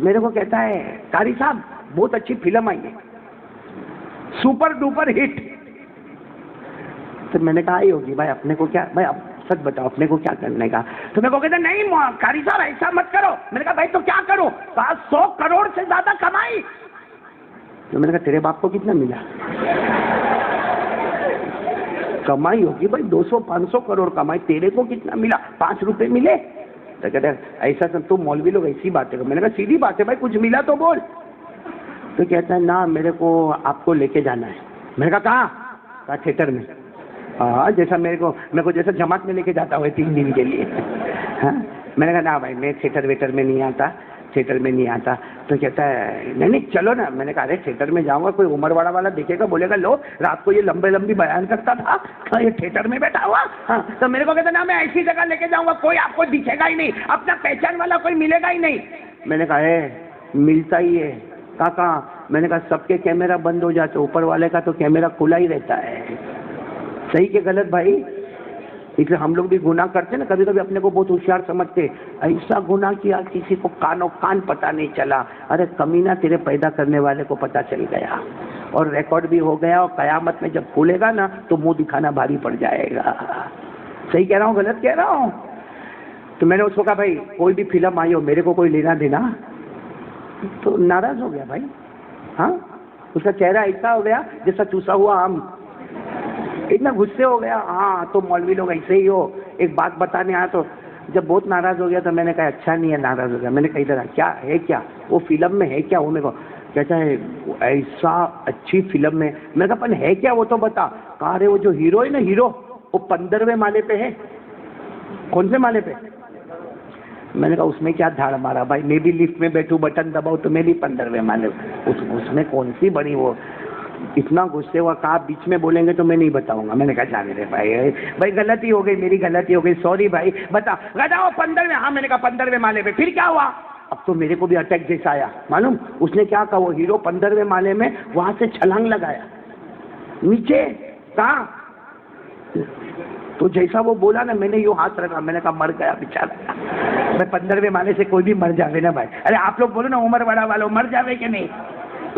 میرے کو کہتا ہے قاری صاحب بہت اچھی فلم آئی ہے, سپر ڈوپر ہٹ. تو میں نے کہا آئی ہوگی بھائی, اپنے کو کیا بھائی, اب سچ بتاؤ اپنے کو کیا کرنے کا. تو میرے کو کہتا نہیں قاری صاحب ایسا مت کرو. میں نے کہا بھائی تو کیا کروں؟ 100 کروڑ سے زیادہ کمائی. تو میں نے کہا تیرے باپ کو کتنا ملا؟ کمائی ہوگی بھائی 200-500 کروڑ کمائی, تیرے کو کتنا ملا؟ 5 روپے ملے. تو کہتا ہے ایسا سب تو مولوی لوگ ایسی باتیں کرو. میں نے کہا سیدھی بات ہے بھائی, کچھ ملا تو بول. تو کہتا ہے نا میرے کو آپ کو لے کے جانا ہے. میں نے کہا کہاں؟ کہا تھیٹر میں. ہاں جیسا میرے کو جیسا جماعت میں لے کے جاتا ہوا 3 دن کے لیے. ہاں میں نے کہا نا بھائی میں تھیٹر ویٹر میں نہیں آتا, تھیٹر میں نہیں آتا. تو کہتا ہے نہیں چلو نا. میں نے کہا ارے تھیٹر میں جاؤں گا, کوئی عمر والا دیکھے گا, بولے گا لو رات کو یہ لمبی بیان کرتا تھا, یہ تھیٹر میں بیٹھا ہوا. ہاں تو میرے کو کہتا نا میں ایسی جگہ لے کے جاؤں گا کوئی آپ کو دکھے گا ہی نہیں, اپنا پہچان والا کوئی ملے گا ہی نہیں. میں نے کہا ملتا ہی ہے. کہاں؟ میں نے کہا سب کے کیمرہ بند ہو جاتے, اوپر والے کا تو کیمرہ کھلا ہی رہتا ہے. صحیح کہ غلط بھائی؟ اس لیے ہم لوگ بھی گناہ کرتے ہیں نا, کبھی کبھی اپنے کو بہت ہوشیار سمجھتے, ایسا گناہ کیا کسی کو کانوں کان پتہ نہیں چلا. ارے کمینہ تیرے پیدا کرنے والے کو پتہ چل گیا اور ریکارڈ بھی ہو گیا, اور قیامت میں جب کھولے گا نا تو منہ دکھانا بھاری پڑ جائے گا. صحیح کہہ رہا ہوں غلط کہہ رہا ہوں؟ تو میں نے اس کو کہا بھائی کوئی بھی فلم آئی ہو میرے کو کوئی لینا دینا. تو ناراض ہو گیا بھائی. ہاں اس کا چہرہ ایسا ہو گیا جیسا چوسا ہوا آم, اتنا غصے ہو گیا. ہاں تو مولوی لوگ ایسے ہی ہو. ایک بات بتانے آیا تو جب بہت ناراض ہو گیا تو میں نے کہا اچھا نہیں ہے ناراض ہو گیا. میں نے کہا ادھر کیا ہے, کیا وہ فلم میں ہے کیا؟ وہ میرے کو کہتا ہے ایسا اچھی فلم میں. میں کہا پن ہے کیا وہ تو بتا. کہا رہے وہ جو ہیرو ہے نا, ہیرو وہ 15ویں مالے پہ ہے. کون سے مالے پہ؟ میں نے کہا اس میں کیا دھاڑ مارا بھائی, میں بھی لفٹ میں بیٹھوں بٹن دباؤ تو میں بھی 15ویں مالے. اس میں کون سی بڑی وہ اتنا غصے ہوا. کہا بیچ میں بولیں گے تو میں نہیں بتاؤں گا. میں نے کہا جانے دے بھائی غلطی ہو گئی, میری غلطی ہو گئی, سوری بھائی بتا. بتاؤ 15ویں. ہاں میں نے کہا 15ویں مالے پہ. پھر کیا ہوا؟ اب تو میرے کو بھی اٹیک جیسا آیا معلوم. اس نے کیا کہا, وہ ہیرو 15ویں مالے میں وہاں سے چھلانگ لگایا نیچے. کہاں؟ تو جیسا وہ بولا نا میں نے یوں ہاتھ رکھا. میں نے کہا مر گیا بیچارہ. میں 15ویں مالے سے کوئی بھی مر جاوے نا بھائی. ارے آپ لوگ بولو نا عمر بڑا والوں مر جاوے کہ نہیں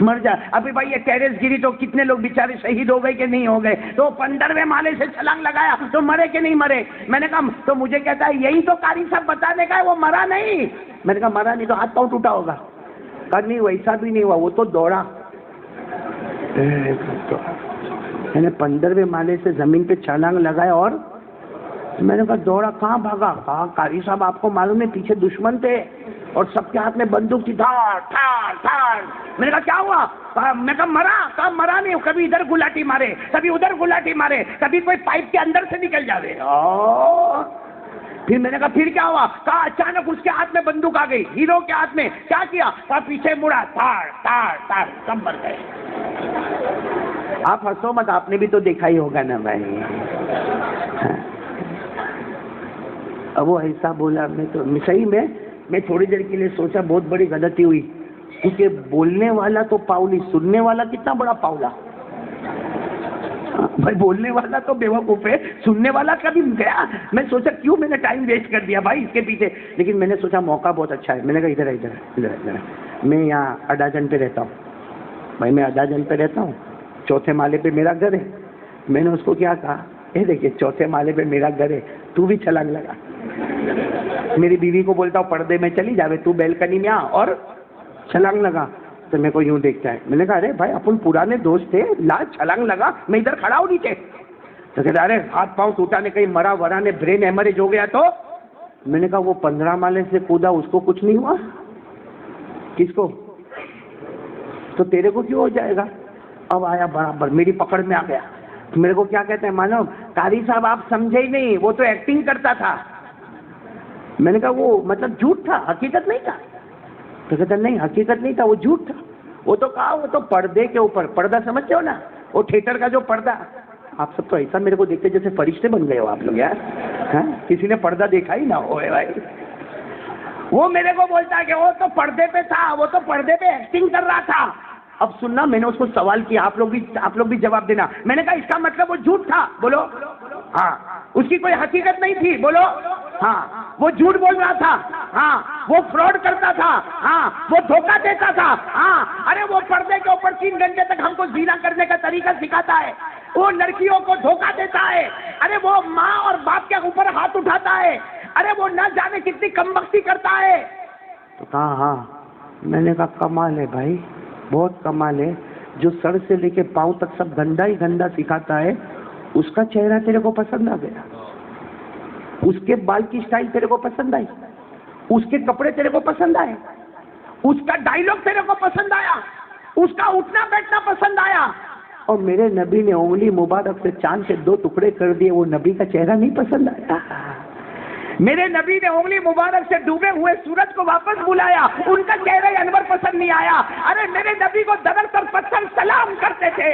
مر جا. ابھی بھائی یہ ٹیرس گری تو کتنے لوگ بیچارے شہید ہو گئے کہ نہیں ہو گئے. تو 15ویں مالے سے چھلانگ لگایا تو مرے کہ نہیں مرے. میں نے کہا تو مجھے کہتا ہے یہی تو قاری صاحب بتانے کا ہے, وہ مرا نہیں. میں نے کہا مرا نہیں تو ہاتھ پاؤں ٹوٹا ہوگا. کہا نہیں ویسا بھی نہیں ہوا, وہ تو دوڑا. میں نے 15ویں مالے سے زمین پہ چھلانگ لگایا اور میں نے کہا دوڑا. کہاں بھاگا؟ کہا قاری صاحب آپ کو معلوم ہے پیچھے دشمن تھے اور سب کے ہاتھ میں بندوق تھی. دھاڑ دھاڑ دھاڑ. میں نے کہا کیا ہوا؟ میں کہا مرا. کہا مرا نہیں, کبھی ادھر گلاٹی مارے کبھی ادھر گلاٹی مارے, کبھی کوئی پائپ کے اندر سے نکل جاوے. پھر میں نے کہا پھر کیا ہوا؟ کہا اچانک اس کے ہاتھ میں بندوق آ گئی, ہیرو کے ہاتھ میں. کیا کیا؟ کہا پیچھے مڑا, دھاڑ دھاڑ دھاڑ, سب مر گئے. آپ ہنسو مت, آپ نے بھی تو دیکھا ہی ہوگا نا بھائی. اب وہ ایسا بولا. میں تو صحیح میں تھوڑی دیر کے لیے سوچا بہت بڑی غلطی ہوئی, کیونکہ بولنے والا تو پاؤلی, سننے والا کتنا بڑا پاؤلا. بھائی بولنے والا تو بیوقوف ہے, سننے والا کبھی گیا. میں سوچا کیوں میں نے ٹائم ویسٹ کر دیا بھائی اس کے پیچھے. لیکن میں نے سوچا موقع بہت اچھا ہے. میں نے کہا ادھر ادھر ادھر. میں یہاں اڈاجن پہ رہتا ہوں بھائی, میں اڈاجن پہ رہتا ہوں. 4تھے مالے پہ میرا گھر ہے. میں نے اس کو کیا کہا, دیکھیے 4تھے مالے پہ میرا گھر ہے, تو بھی چھلانگ لگا. میری بیوی کو بولتا ہوں پردے میں چلی جاوے, تو بیلکنی میں آ اور چھلانگ لگا. تو میرے کو یوں دیکھتا ہے. میں نے کہا ارے بھائی اپن پرانے دوست تھے, لا چھلانگ لگا, میں ادھر کھڑا ہوں نیچے. تو کہتا ارے ہاتھ پاؤں ٹوٹا نے, کہیں مرا ورا نے, برین ایمریج ہو گیا تو. میں نے کہا وہ 15 مالے سے کودا, اس کو کچھ نہیں ہوا. کس کو؟ تو تیرے کو کیوں ہو جائے گا. اب آیا برابر میری پکڑ میں آ گیا. میرے کو کیا کہتے ہیں معلوم, قاری صاحب آپ سمجھے ہی نہیں, وہ تو ایکٹنگ کرتا تھا. میں نے کہا وہ مطلب جھوٹ تھا, حقیقت نہیں تھا. تو کہتا نہیں حقیقت نہیں تھا, وہ جھوٹ تھا. وہ تو کہا وہ تو پردے کے اوپر, پردہ سمجھتے ہو نا, وہ تھیٹر کا جو پردہ. آپ سب تو ایسا میرے کو دیکھتے جیسے فرشتے بن گئے ہو آپ لوگ یار. ہاں کسی نے پردہ دیکھا ہی نہ ہو بھائی. وہ میرے کو بولتا ہے کہ وہ تو پردے پہ تھا, وہ تو پردے پہ ایکٹنگ کر رہا تھا. اب سننا, میں نے اس کو سوال کیا, آپ لوگ بھی جواب دینا. میں نے کہا اس کا مطلب وہ جھوٹ تھا. بولو ہاں اس کی کوئی حقیقت نہیں تھی، بولو ہاں وہ جھوٹ بول رہا تھا، ہاں وہ فراڈ کرتا تھا، ہاں وہ دھوکہ دیتا تھا، ہاں ارے وہ پردے کے اوپر 3 گھنٹے تک ہم کو زنا کرنے کا طریقہ سکھاتا ہے، وہ لڑکیوں کو دھوکہ دیتا ہے، ارے وہ ماں اور باپ کے اوپر ہاتھ اٹھاتا ہے، ارے وہ نہ جانے کتنی کمبختی کرتا ہے. تو کہا ہاں. میں نے کہا کمال ہے بھائی، بہت کمال ہے، جو سر سے لے کے پاؤں تک سب گندا ہی گندا سکھاتا ہے، اس کا چہرہ تیرے کو پسند آ گیا، اس کے بال کی سٹائل تیرے کو پسند آئی، اس کے کپڑے تیرے کو پسند آئے، اس کا ڈائیلاگ تیرے کو پسند آیا، اس کا اٹھنا بیٹھنا پسند آیا، اور میرے نبی نے انگلی مبارک سے چاند کے 2 ٹکڑے کر دیے، وہ نبی کا چہرہ نہیں پسند آیا. میرے نبی نے انگلی مبارک سے ڈوبے ہوئے سورج کو واپس بلایا، ان کا چہرہ انور پسند نہیں آیا. ارے میرے نبی کو دگڑ پر پتھر سلام کرتے تھے،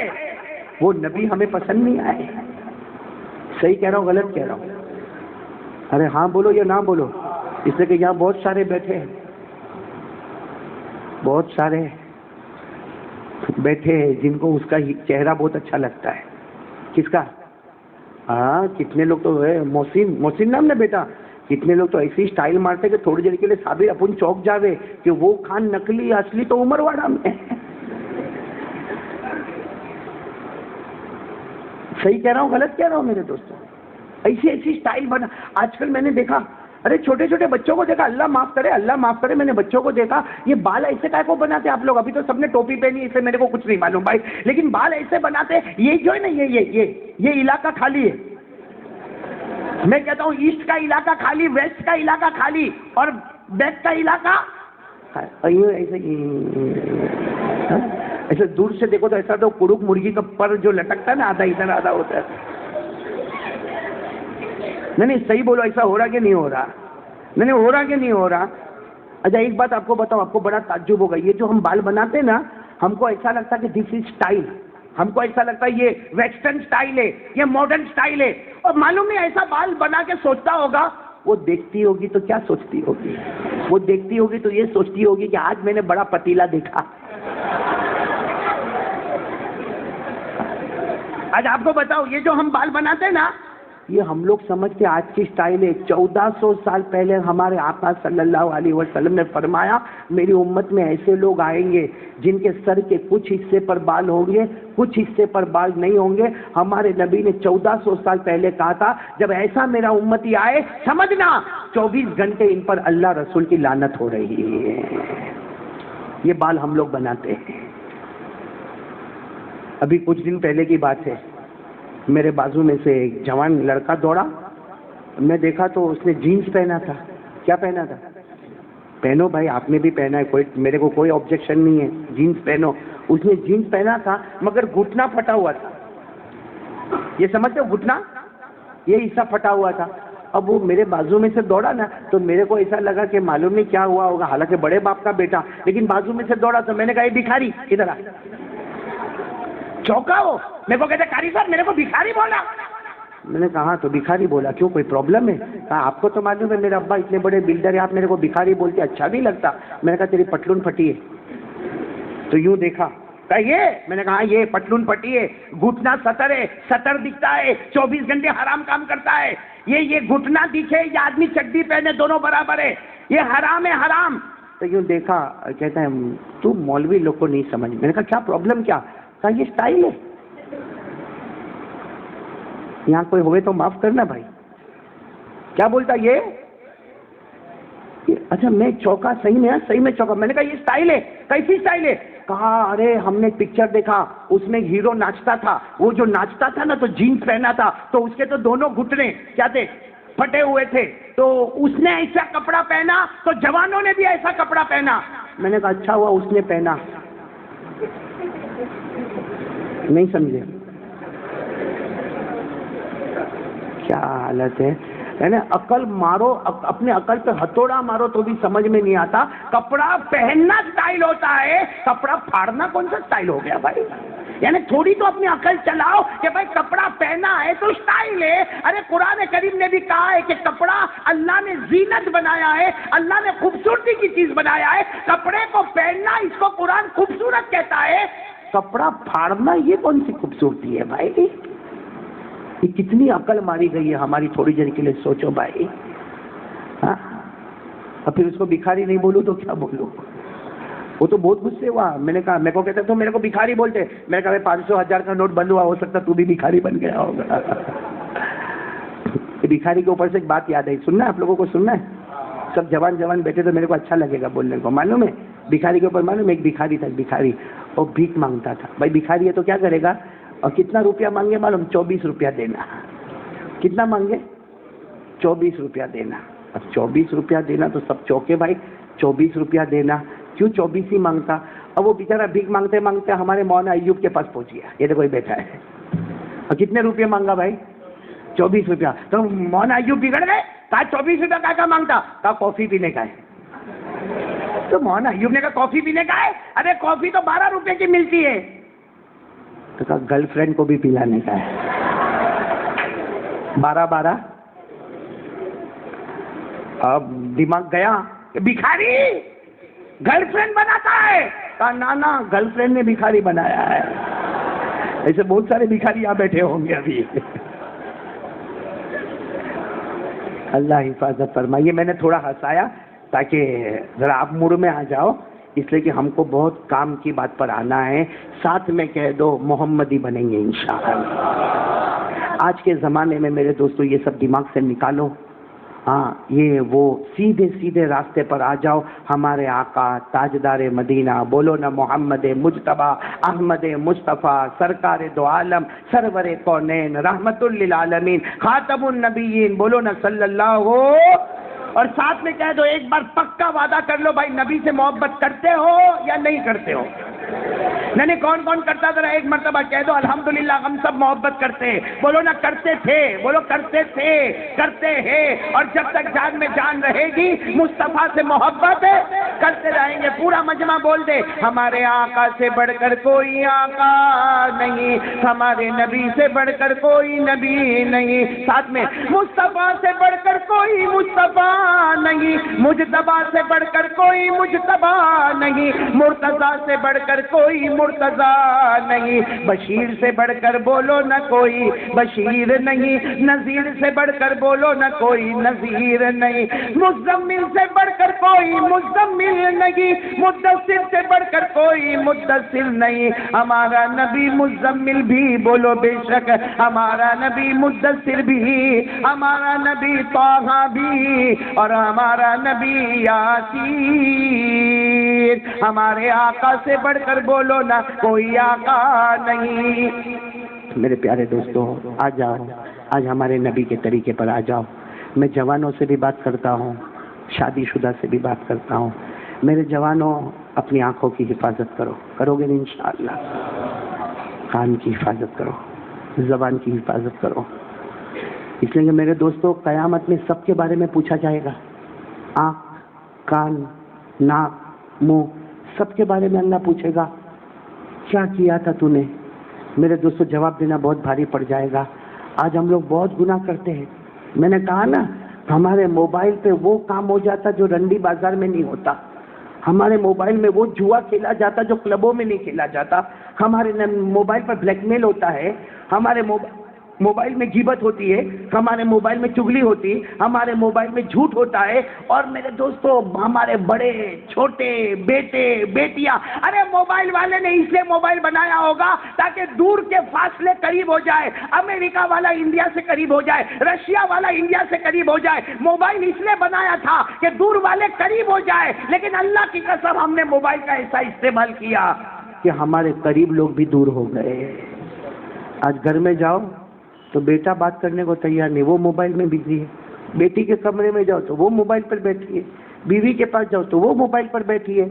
وہ نبی ہمیں پسند نہیں آئے. صحیح کہہ رہا ہوں غلط کہہ رہا ہوں؟ ارے ہاں بولو یا نہ بولو، اس لیے کہ یہاں بہت سارے بیٹھے ہیں، بہت سارے بیٹھے ہیں جن کو اس کا چہرہ بہت اچھا لگتا ہے. کس کا؟ ہاں کتنے لوگ تو ہے، محسن نام نے بیٹا، کتنے لوگ تو ایسی سٹائل مارتے کہ تھوڑی دیر کے لیے صابر اپن چوک جاوے کہ وہ خان نقلی اصلی تو عمر واڑا میں. صحیح کہہ رہا ہوں غلط کہہ رہا ہوں میرے دوستوں؟ ایسی سٹائل بنا. آج کل میں نے دیکھا، ارے چھوٹے چھوٹے بچوں کو دیکھا، اللہ معاف کرے اللہ معاف کرے، میں نے بچوں کو دیکھا یہ بال ایسے کائے کو بناتے آپ لوگ؟ ابھی تو سب نے ٹوپی پہنی، اسے میرے کو کچھ نہیں معلوم بھائی، لیکن بال ایسے بناتے. یہ جو ہے نا یہ علاقہ خالی ہے. میں کہتا ہوں ایسٹ کا علاقہ خالی، ویسٹ کا علاقہ خالی، اور بیک کا علاقہ ایسے دور سے دیکھو تو ایسا تو کڑک مرغی کا پر جو لٹکتا ہے نا، آدھا ادھر آدھا ہوتا ہے. نہیں صحیح بولو، ایسا ہو رہا کہ نہیں ہو رہا؟ نہیں ہو رہا کہ نہیں ہو رہا؟ اچھا ایک بات آپ کو بتاؤں، آپ کو بڑا تعجب ہوگا، یہ جو ہم بال بناتے ہیں نا، ہم کو ایسا لگتا ہے کہ دس از اسٹائل، ہم کو ایسا لگتا ہے یہ ویسٹرن اسٹائل ہے، یہ ماڈرن اسٹائل ہے. اور معلوم نہیں ایسا بال بنا کے سوچتا ہوگا، وہ دیکھتی ہوگی تو کیا سوچتی ہوگی؟ وہ دیکھتی ہوگی تو یہ سوچتی ہوگی کہ آج میں نے بڑا پتیلا دیکھا. آج آپ کو بتاؤ، یہ جو ہم بال بناتے ہیں نا، یہ ہم لوگ سمجھتے آج کی سٹائل ہے. 1400 سال پہلے ہمارے آقا صلی اللہ علیہ وسلم نے فرمایا میری امت میں ایسے لوگ آئیں گے جن کے سر کے کچھ حصے پر بال ہوں گے، کچھ حصے پر بال نہیں ہوں گے. ہمارے نبی نے 1400 سال پہلے کہا تھا جب ایسا میرا امتی آئے سمجھنا 24 گھنٹے ان پر اللہ رسول کی لعنت ہو رہی ہے. یہ بال ہم لوگ بناتے ہیں. ابھی کچھ دن پہلے کی بات ہے، میرے بازو میں سے ایک جوان لڑکا دوڑا، میں دیکھا تو اس نے جینس پہنا تھا. کیا پہنا تھا؟ پہنو بھائی، آپ نے بھی پہنا ہے، کوئی میرے کو کوئی آبجیکشن نہیں ہے، جینس پہنو. اس نے جینس پہنا تھا مگر گھٹنا پھٹا ہوا تھا. یہ سمجھتے ہو گھٹنا؟ یہ حصہ پھٹا ہوا تھا. اب وہ میرے بازو میں سے دوڑا نا تو میرے کو ایسا لگا کہ معلوم نہیں کیا ہوا ہوگا، حالانکہ بڑے باپ کا بیٹا، لیکن بازو میں سے دوڑا تو میں نے کہا یہ بھکاری ادھر آ. چوکا ہو، میرے کو کہتے قاری صاحب میرے کو بھکاری بولا. میں نے کہا تو بھکاری بولا، کیوں کوئی پرابلم ہے؟ کہا آپ کو تو معلوم ہے میرے ابا اتنے بڑے بلڈر ہیں، آپ میرے کو بھکاری بولتے اچھا نہیں لگتا. میں نے کہا تیری پٹلون پھٹی ہے. تو یوں دیکھا، کہا یہ؟ میں نے کہا یہ پٹلون پھٹی ہے، گھٹنا سطر ہے، سطر دکھتا ہے، 24 گھنٹے حرام کام کرتا ہے. یہ گھٹنا دکھے یا آدمی چڈی پہنے دونوں برابر ہے، یہ حرام ہے حرام. تو یوں دیکھا، کہتا ہے تو مولوی لوگ کو نہیں سمجھ. میں نے کہا کیا پرابلم کیا؟ کہا یہ سٹائل ہے. یہاں کوئی ہوئے تو معاف کرنا بھائی. کیا بولتا یہ؟ اچھا میں چوکا، صحیح میں چوکا. میں نے کہا یہ سٹائل ہے. کیسی سٹائل ہے؟ کہا ارے ہم نے پکچر دیکھا، اس میں ہیرو ناچتا تھا، وہ جو ناچتا تھا نا تو جینس پہنا تھا تو اس کے تو دونوں گھٹنے کیا تھے؟ پھٹے ہوئے تھے. تو اس نے ایسا کپڑا پہنا تو جوانوں نے بھی ایسا کپڑا پہنا. میں نے کہا اچھا ہوا اس نے پہنا. نہیں سمجھے کیا حالت ہے؟ یعنی عقل مارو، اپنے عقل پہ ہتھوڑا مارو تو بھی سمجھ میں نہیں آتا. کپڑا پہننا سٹائل ہوتا ہے، کپڑا پھاڑنا کون سا سٹائل ہو گیا بھائی؟ یعنی تھوڑی تو اپنی عقل چلاؤ کہ بھائی کپڑا پہنا ہے تو سٹائل ہے. ارے قرآن کریم نے بھی کہا ہے کہ کپڑا اللہ نے زینت بنایا ہے، اللہ نے خوبصورتی کی چیز بنایا ہے. کپڑے کو پہننا اس کو قرآن خوبصورت کہتا ہے. کپڑا پھاڑنا یہ کون سی خوبصورتی ہے بھائی؟ یہ کتنی عقل ماری گئی ہے ہماری تھوڑی دیر کے لیے سوچو بھائی. ہاں اور پھر اس کو بھکاری نہیں بولوں تو کیا بولوں؟ وہ تو بہت غصے ہوا. میں نے کہا، میرے کو کہتے تو میرے کو بھکاری بولتے. میں نے کہا 500 1000 کا نوٹ بند ہوا، ہو سکتا تو بھی بھکاری بن گیا ہوگا. بھکاری کے اوپر سے ایک بات یاد ہے، سننا ہے آپ لوگوں کو؟ سننا ہے؟ سب جوان بیٹھے تو میرے کو اچھا لگے گا بولنے کو. معلوم ہے بھکاری کے اوپر؟ معلوم ہے ایک بھکاری تھا، بھکاری وہ بھیک مانگتا تھا. بھائی بھکاری ہے تو کیا کرے گا؟ اور کتنا روپیہ مانگے معلوم؟ 24 روپیہ دینا. کتنا مانگے؟ 24 روپیہ دینا. اب 24 روپیہ دینا تو سب چوکے بھائی، 24 روپیہ دینا، کیوں 24 ہی مانگتا؟ اب وہ بیچارہ بھیک مانگتے مانگتے ہمارے مولانا ایوب کے پاس پہنچ گیا. یہ تو کوئی بیٹھا ہے. اور کتنے روپیے مانگا بھائی؟ 24 روپیہ. تو مولانا ایوب بگڑ گئے، کہا 24 روپیہ کا مانگتا؟ کہا کافی پینے کا ہے. تو مولانا ایوب نے کہا کافی پینے کا ہے؟ ارے کافی تو 12 روپے کی ملتی ہے. تو کہا گرل فرینڈ کو بھی پلانے کا ہے. 12. اب دماغ گیا کہ بھکاری گرل فرینڈ بناتا ہے. کہا نانا گرل فرینڈ نے بھکاری بنایا ہے. ایسے بہت سارے بھکاری یہاں بیٹھے ہوں گے ابھی. اللہ حفاظت فرمائیے. میں نے تھوڑا ہنسایا تاکہ ذرا آپ موڈ میں آ جاؤ، اس لیے کہ ہم کو بہت کام کی بات پر آنا ہے. ساتھ میں کہہ دو محمدی بنیں گے انشاءاللہ. آج کے زمانے میں میرے دوستو یہ سب دماغ سے نکالو. ہاں یہ وہ سیدھے راستے پر آ جاؤ. ہمارے آقا تاجدار مدینہ، بولو نا محمد مجتبیٰ احمد مصطفیٰ سرکار دو عالم سرور کونین رحمت للعالمین خاتم النبیین، بولو نا صلی اللہ ہو. اور ساتھ میں کہہ دو، ایک بار پکا وعدہ کر لو بھائی نبی سے محبت کرتے ہو یا نہیں کرتے ہو؟ نہیں کون کون کرتا؟ ذرا ایک مرتبہ کہہ دو الحمدللہ ہم سب محبت کرتے ہیں. بولو نا کرتے تھے، بولو کرتے تھے، کرتے ہیں، اور جب تک جان میں جان رہے گی مصطفیٰ سے محبت کرتے رہیں گے. پورا مجمع بول دے ہمارے آقا سے بڑھ کر کوئی آقا نہیں، ہمارے نبی سے بڑھ کر کوئی نبی نہیں. ساتھ میں مصطفیٰ سے بڑھ کر کوئی مصطفیٰ نہیں، مجتبیٰ سے بڑھ کر کوئی مجتبیٰ نہیں، مرتضیٰ سے بڑھ کر کوئی مرتضیٰ نہیں، بشیر سے بڑھ کر بولو نہ کوئی بشیر نہیں، نذیر سے بڑھ کر بولو نہ کوئی نذیر نہیں، مزمل سے بڑھ کر کوئی مزمل نہیں، مدثر سے بڑھ کر کوئی مدثر نہیں. ہمارا نبی مزمل بھی بولو بے شک، ہمارا نبی مدثر بھی، ہمارا نبی طٰہٰ بھی، اور ہمارا نبی یاسین. ہمارے آقا سے بڑھ کر بولو نا کوئی آقا نہیں. میرے پیارے دوستو آ جاؤ، آج ہمارے نبی کے طریقے پر آ جاؤ. میں جوانوں سے بھی بات کرتا ہوں، شادی شدہ سے بھی بات کرتا ہوں. میرے جوانوں اپنی آنکھوں کی حفاظت کرو، کرو گے انشاءاللہ؟ کان کی حفاظت کرو، زبان کی حفاظت کرو. اس لیے کہ میرے دوستو قیامت میں سب کے بارے میں پوچھا جائے گا. آنکھ، کان، ناک، منہ، سب کے بارے میں اللہ پوچھے گا کیا کیا تھا تو نے. میرے دوستو جواب دینا بہت بھاری پڑ جائے گا. آج ہم لوگ بہت گناہ کرتے ہیں. میں نے کہا نا ہمارے موبائل پہ وہ کام ہو جاتا جو رنڈی بازار میں نہیں ہوتا. ہمارے موبائل میں وہ جوا کھیلا جاتا جو کلبوں میں نہیں کھیلا جاتا. ہمارے موبائل پر بلیک میل ہوتا ہے، ہمارے موبائل میں غیبت ہوتی ہے، ہمارے موبائل میں چغلی ہوتی، ہمارے موبائل میں جھوٹ ہوتا ہے. اور میرے دوستو ہمارے بڑے چھوٹے بیٹے بیٹیاں، ارے موبائل والے نے اس لیے موبائل بنایا ہوگا تاکہ دور کے فاصلے قریب ہو جائے. امریکہ والا انڈیا سے قریب ہو جائے، رشیا والا انڈیا سے قریب ہو جائے. موبائل اس لیے بنایا تھا کہ دور والے قریب ہو جائے. لیکن اللہ کی قسم ہم نے موبائل کا ایسا استعمال کیا کہ ہمارے قریب لوگ بھی دور ہو گئے. آج گھر میں جاؤ تو بیٹا بات کرنے کو تیار نہیں، وہ موبائل میں بزی ہے. بیٹی کے کمرے میں جاؤ تو وہ موبائل پر بیٹھی ہے. بیوی کے پاس جاؤ تو وہ موبائل پر بیٹھی ہے.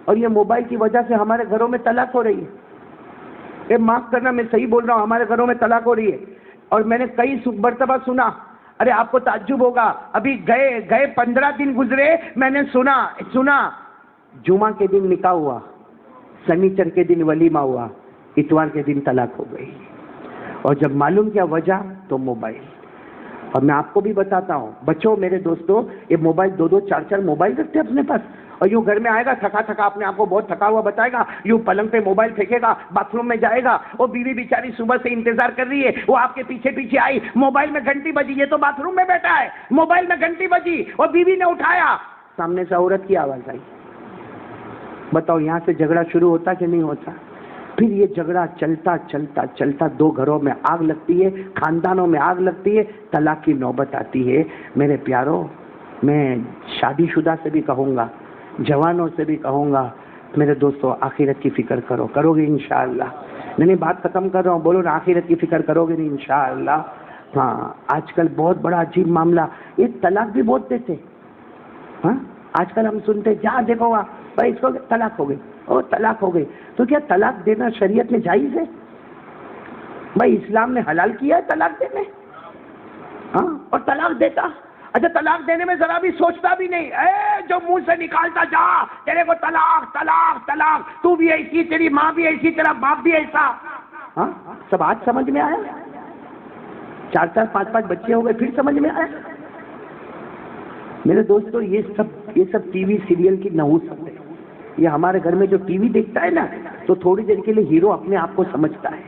اور یہ موبائل کی وجہ سے ہمارے گھروں میں طلاق ہو رہی ہے. معاف کرنا میں صحیح بول رہا ہوں، ہمارے گھروں میں طلاق ہو رہی ہے. اور میں نے کئی مرتبہ سنا. ارے آپ کو تعجب ہوگا، ابھی گئے 15 دن گزرے، میں نے سنا جمعہ کے دن نکاح ہوا، سنیچر کے دن ولیمہ ہوا، اتوار کے دن طلاق ہو گئی. اور جب معلوم کیا وجہ تو موبائل. اور میں آپ کو بھی بتاتا ہوں، بچوں میرے دوستوں یہ موبائل 2-2 4-4 موبائل رکھتے ہیں اپنے پاس. اور یوں گھر میں آئے گا تھکا تھکا، اپنے آپ کو بہت تھکا ہوا بتائے گا، یوں پلنگ پہ موبائل پھینکے گا، باتھ روم میں جائے گا، وہ بیوی بیچاری صبح سے انتظار کر رہی ہے، وہ آپ کے پیچھے پیچھے آئی، موبائل میں گھنٹی بجی، یہ تو باتھ روم میں بیٹھا ہے، موبائل میں گھنٹی بجی اور بیوی نے اٹھایا، سامنے سے عورت کی آواز آئی، بتاؤ یہاں سے جھگڑا شروع ہوتا کہ نہیں ہوتا؟ پھر یہ جھگڑا چلتا چلتا چلتا دو گھروں میں آگ لگتی ہے، خاندانوں میں آگ لگتی ہے، طلاق کی نوبت آتی ہے۔ میرے پیاروں، میں شادی شدہ سے بھی کہوں گا، جوانوں سے بھی کہوں گا، میرے دوستو آخرت کی فکر کرو، کرو گے انشاءاللہ؟ میں بات ختم کر رہا ہوں، بولو نا آخرت کی فکر کرو گے نہیں انشاءاللہ؟ ہاں، آج کل بہت بڑا عجیب معاملہ، یہ طلاق بھی بہت دیتے، ہاں آج کل ہم سنتے جہاں دیکھو وہاں بھائی اس کو طلاق ہو گئی، او طلاق ہو گئی، تو کیا طلاق دینا شریعت میں جائز ہے؟ بھائی اسلام نے حلال کیا ہے طلاق دینے؟ ہاں، اور طلاق دیتا، اچھا طلاق دینے میں ذرا بھی سوچتا بھی نہیں، اے جو منہ سے نکالتا جا تیرے کو طلاق طلاق طلاق، تو بھی ایسی، تیری ماں بھی ایسی، تیرا باپ بھی ایسا، ہاں سب آج سمجھ میں آیا؟ 4 5 5 بچے ہو گئے پھر سمجھ میں آیا؟ میرے دوستو یہ سب ٹی وی سیریل کی نحوست ہے۔ یہ ہمارے گھر میں جو ٹی وی دیکھتا ہے نا تو تھوڑی دیر کے لیے ہیرو اپنے آپ کو سمجھتا ہے،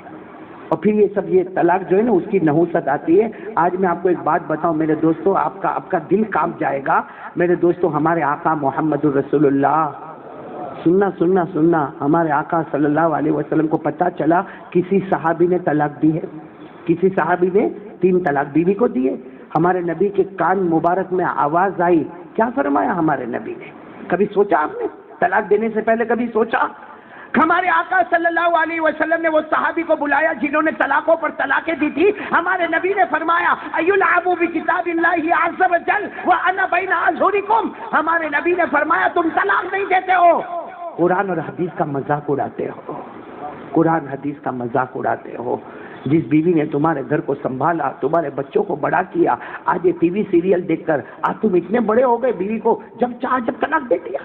اور پھر یہ طلاق جو ہے نا اس کی نحوست آتی ہے۔ آج میں آپ کو ایک بات بتاؤں میرے دوستو، آپ کا دل کانپ جائے گا میرے دوستو۔ ہمارے آقا محمد الرسول اللہ، سننا، ہمارے آقا صلی اللہ علیہ وسلم کو پتہ چلا کسی صحابی نے طلاق دی ہے، کسی صحابی نے 3 طلاق بیوی کو دیے۔ ہمارے نبی کے کان مبارک میں آواز آئی، کیا فرمایا ہمارے نبی نے؟ کبھی سوچا آپ نے؟ طلاق دینے سے پہلے کبھی سوچا؟ ہمارے آقا صلی اللہ علیہ وسلم نے وہ صحابی کو بلایا جنہوں نے طلاقوں پر طلاقیں دی تھی، ہمارے نبی نے فرمایا ایلعب بکتاب اللہ عز وجل وانا بین اظہرکم، ہمارے نبی نے فرمایا تم طلاق نہیں دیتے ہو، قرآن اور حدیث کا مذاق اڑاتے ہو، قرآن حدیث کا مذاق اڑاتے ہو۔ جس بیوی نے تمہارے گھر کو سنبھالا، تمہارے بچوں کو بڑا کیا، آج یہ ٹی وی سیریل دیکھ کر آج تم اتنے بڑے ہو گئے، بیوی کو جب چاہ جب طلاق دے دیا۔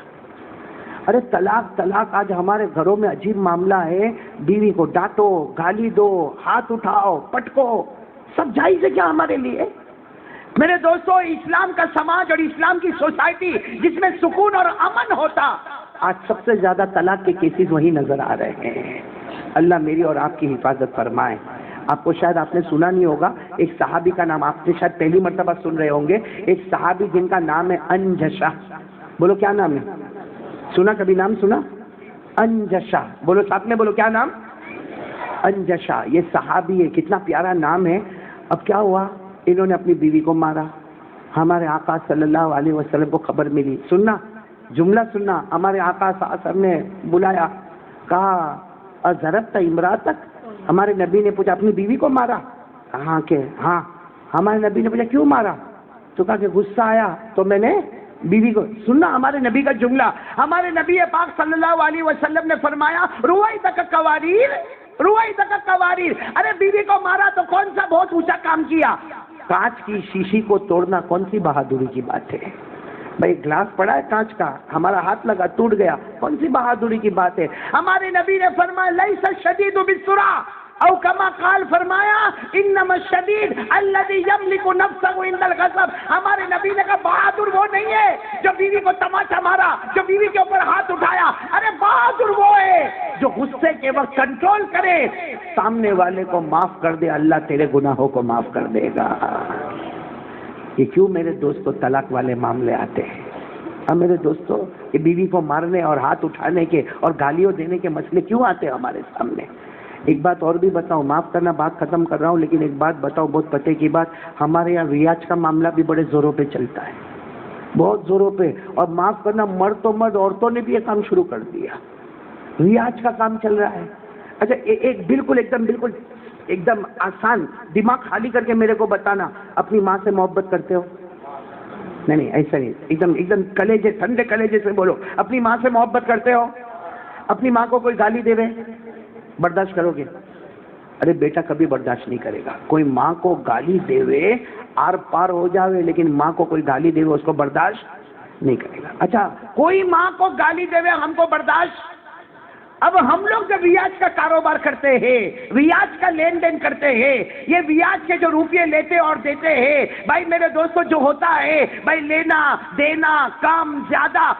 ارے طلاق آج ہمارے گھروں میں عجیب معاملہ ہے، بیوی کو ڈانٹو، گالی دو، ہاتھ اٹھاؤ، پٹکو، سب جائز ہے کیا ہمارے لیے؟ میرے دوستو اسلام کا سماج اور اسلام کی سوسائٹی جس میں سکون اور امن ہوتا، آج سب سے زیادہ طلاق کے کیسز وہی نظر آ رہے ہیں۔ اللہ میری اور آپ کی حفاظت فرمائے۔ آپ کو شاید آپ نے سنا نہیں ہوگا، ایک صحابی کا نام آپ نے شاید پہلی مرتبہ سن رہے ہوں گے، ایک صحابی جن کا نام ہے انجشا، بولو کیا نام ہے؟ سنا کبھی نام سنا؟ انجشا، بولو ساتھ میں بولو کیا نام؟ انجشا، یہ صحابی ہے، کتنا پیارا نام ہے۔ اب کیا ہوا، انہوں نے اپنی بیوی کو مارا، ہمارے آقا صلی اللہ علیہ وسلم کو خبر ملی، سننا جملہ سننا، ہمارے آقا صلی اللہ علیہ وسلم نے بلایا، کہا ضربت امراتک، ہمارے نبی نے پوچھا اپنی بیوی کو مارا؟ کہا کہ ہاں۔ ہمارے نبی نے پوچھا کیوں مارا؟ تو کہا کہ غصہ آیا تو میں نے بیوی کو، سننا ہمارے نبی کا جملہ، ہمارے نبی پاک صلی اللہ علیہ وسلم نے فرمایا رویدک قواریر، رویدک قواریر، ارے بیوی کو مارا تو کون سا بہت اونچا کام کیا؟ کانچ کی شیشی کو توڑنا کون سی بہادری کی بات ہے؟ بھائی گلاس پڑا ہے کانچ کا، ہمارا ہاتھ لگا ٹوٹ گیا، کون سی بہادری کی بات ہے؟ ہمارے نبی نے فرمایا لیس الشدید بالسرعہ، او کما قال فرمایا انما الشدید الذی یملک نفسه عند الغضب، ہمارے نبی نے کہا بہادر وہ نہیں ہے جو بیوی کو تماچا مارا، جو بیوی کے اوپر ہاتھ اٹھایا، ارے بہادر وہ ہے جو غصے کے وقت کنٹرول کرے، سامنے والے کو معاف کر دے، اللہ تیرے گناہوں کو معاف کر دے گا۔ یہ کیوں میرے دوستو طلاق والے معاملے آتے ہیں؟ اب میرے دوستو یہ بیوی کو مارنے اور ہاتھ اٹھانے کے اور گالیوں دینے کے مسئلے کیوں آتے ہیں ہمارے سامنے؟ ایک بات اور بھی بتاؤں، معاف کرنا بات ختم کر رہا ہوں، لیکن ایک بات بتاؤ بہت پتے کی بات، ہمارے یہاں ریاض کا معاملہ بھی بڑے زوروں پہ چلتا ہے، بہت زوروں پہ، اور معاف کرنا مرد تو مرد، عورتوں نے بھی یہ کام شروع کر دیا، ریاض کا کام چل رہا ہے۔ اچھا ایک بالکل ایک دم آسان، دماغ خالی کر کے میرے کو بتانا، اپنی ماں سے محبت کرتے ہو؟ نہیں ایسا نہیں، ایک دم کلیجے، ٹھنڈے کلیجے سے بولو، اپنی ماں سے محبت کرتے ہو؟ اپنی ماں کو کوئی گالی دے برداشت کرو گے؟ ارے بیٹا کبھی برداشت نہیں کرے گا، کوئی ماں کو گالی دے آر پار ہو جاوے، لیکن ماں کو کوئی گالی دے اس کو برداشت نہیں کرے گا۔ اچھا کوئی ماں کو گالی دے ہم کو برداشت، اب ہم لوگ جب ریاض کا کاروبار کرتے ہیں، ریاض کا لین دین کرتے ہیں، یہ ریاض کے جو روپیے لیتے اور دیتے ہیں، بھائی میرے دوستو جو ہوتا ہے بھائی لینا دینا کام زیادہ،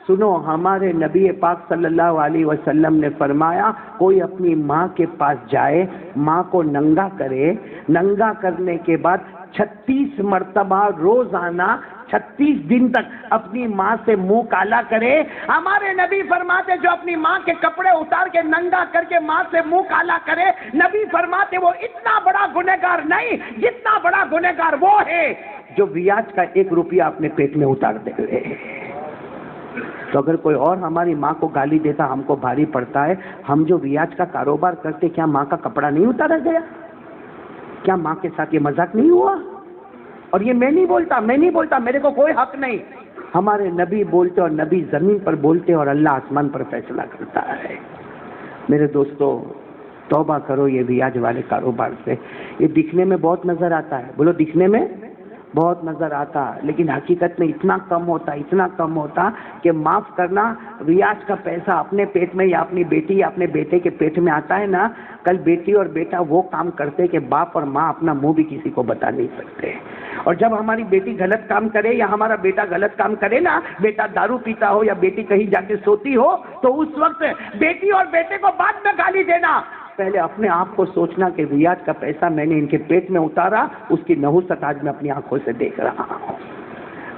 سنو ہمارے نبی پاک صلی اللہ علیہ وسلم نے فرمایا کوئی اپنی ماں کے پاس جائے، ماں کو ننگا کرے، ننگا کرنے کے بعد 36 مرتبہ روزانہ 36 دن تک اپنی ماں سے منہ کالا کرے، ہمارے نبی فرماتے جو اپنی ماں کے کپڑے اتار کے ننگا کر کے ماں سے منہ کالا کرے، نبی فرماتے وہ اتنا بڑا گنہگار نہیں جتنا بڑا گنہگار وہ ہے جو بیاج کا 1 روپیہ اپنے پیٹ میں اتار دے گئے۔ تو اگر کوئی اور ہماری ماں کو گالی دیتا ہم کو بھاری پڑتا ہے، ہم جو بیاج کا کاروبار کرتے کیا ماں کا کپڑا نہیں اتارا گیا؟ کیا ماں کے ساتھ یہ مذاق نہیں ہوا؟ اور یہ میں نہیں بولتا، میرے کو کوئی حق نہیں، ہمارے نبی بولتے اور نبی زمین پر بولتے اور اللہ آسمان پر فیصلہ کرتا ہے۔ میرے دوستو توبہ کرو یہ بیاج والے کاروبار سے۔ یہ دکھنے میں بہت نظر آتا ہے، بولو دکھنے میں بہت نظر آتا، لیکن حقیقت میں اتنا کم ہوتا کہ معاف کرنا، ریاض کا پیسہ اپنے پیٹ میں یا اپنی بیٹی یا اپنے بیٹے کے پیٹ میں آتا ہے نا، کل بیٹی اور بیٹا وہ کام کرتے کہ باپ اور ماں اپنا منہ بھی کسی کو بتا نہیں سکتے۔ اور جب ہماری بیٹی غلط کام کرے یا ہمارا بیٹا غلط کام کرے نا، بیٹا دارو پیتا ہو یا بیٹی کہیں جا کے سوتی ہو، تو اس وقت بیٹی اور بیٹے کو بعد میں گالی دینا، پہلے اپنے آپ کو سوچنا کہ ریاض کا پیسہ میں نے ان کے پیٹ میں اتارا، اس کی نحوست آج میں اپنی آنکھوں سے دیکھ رہا ہوں۔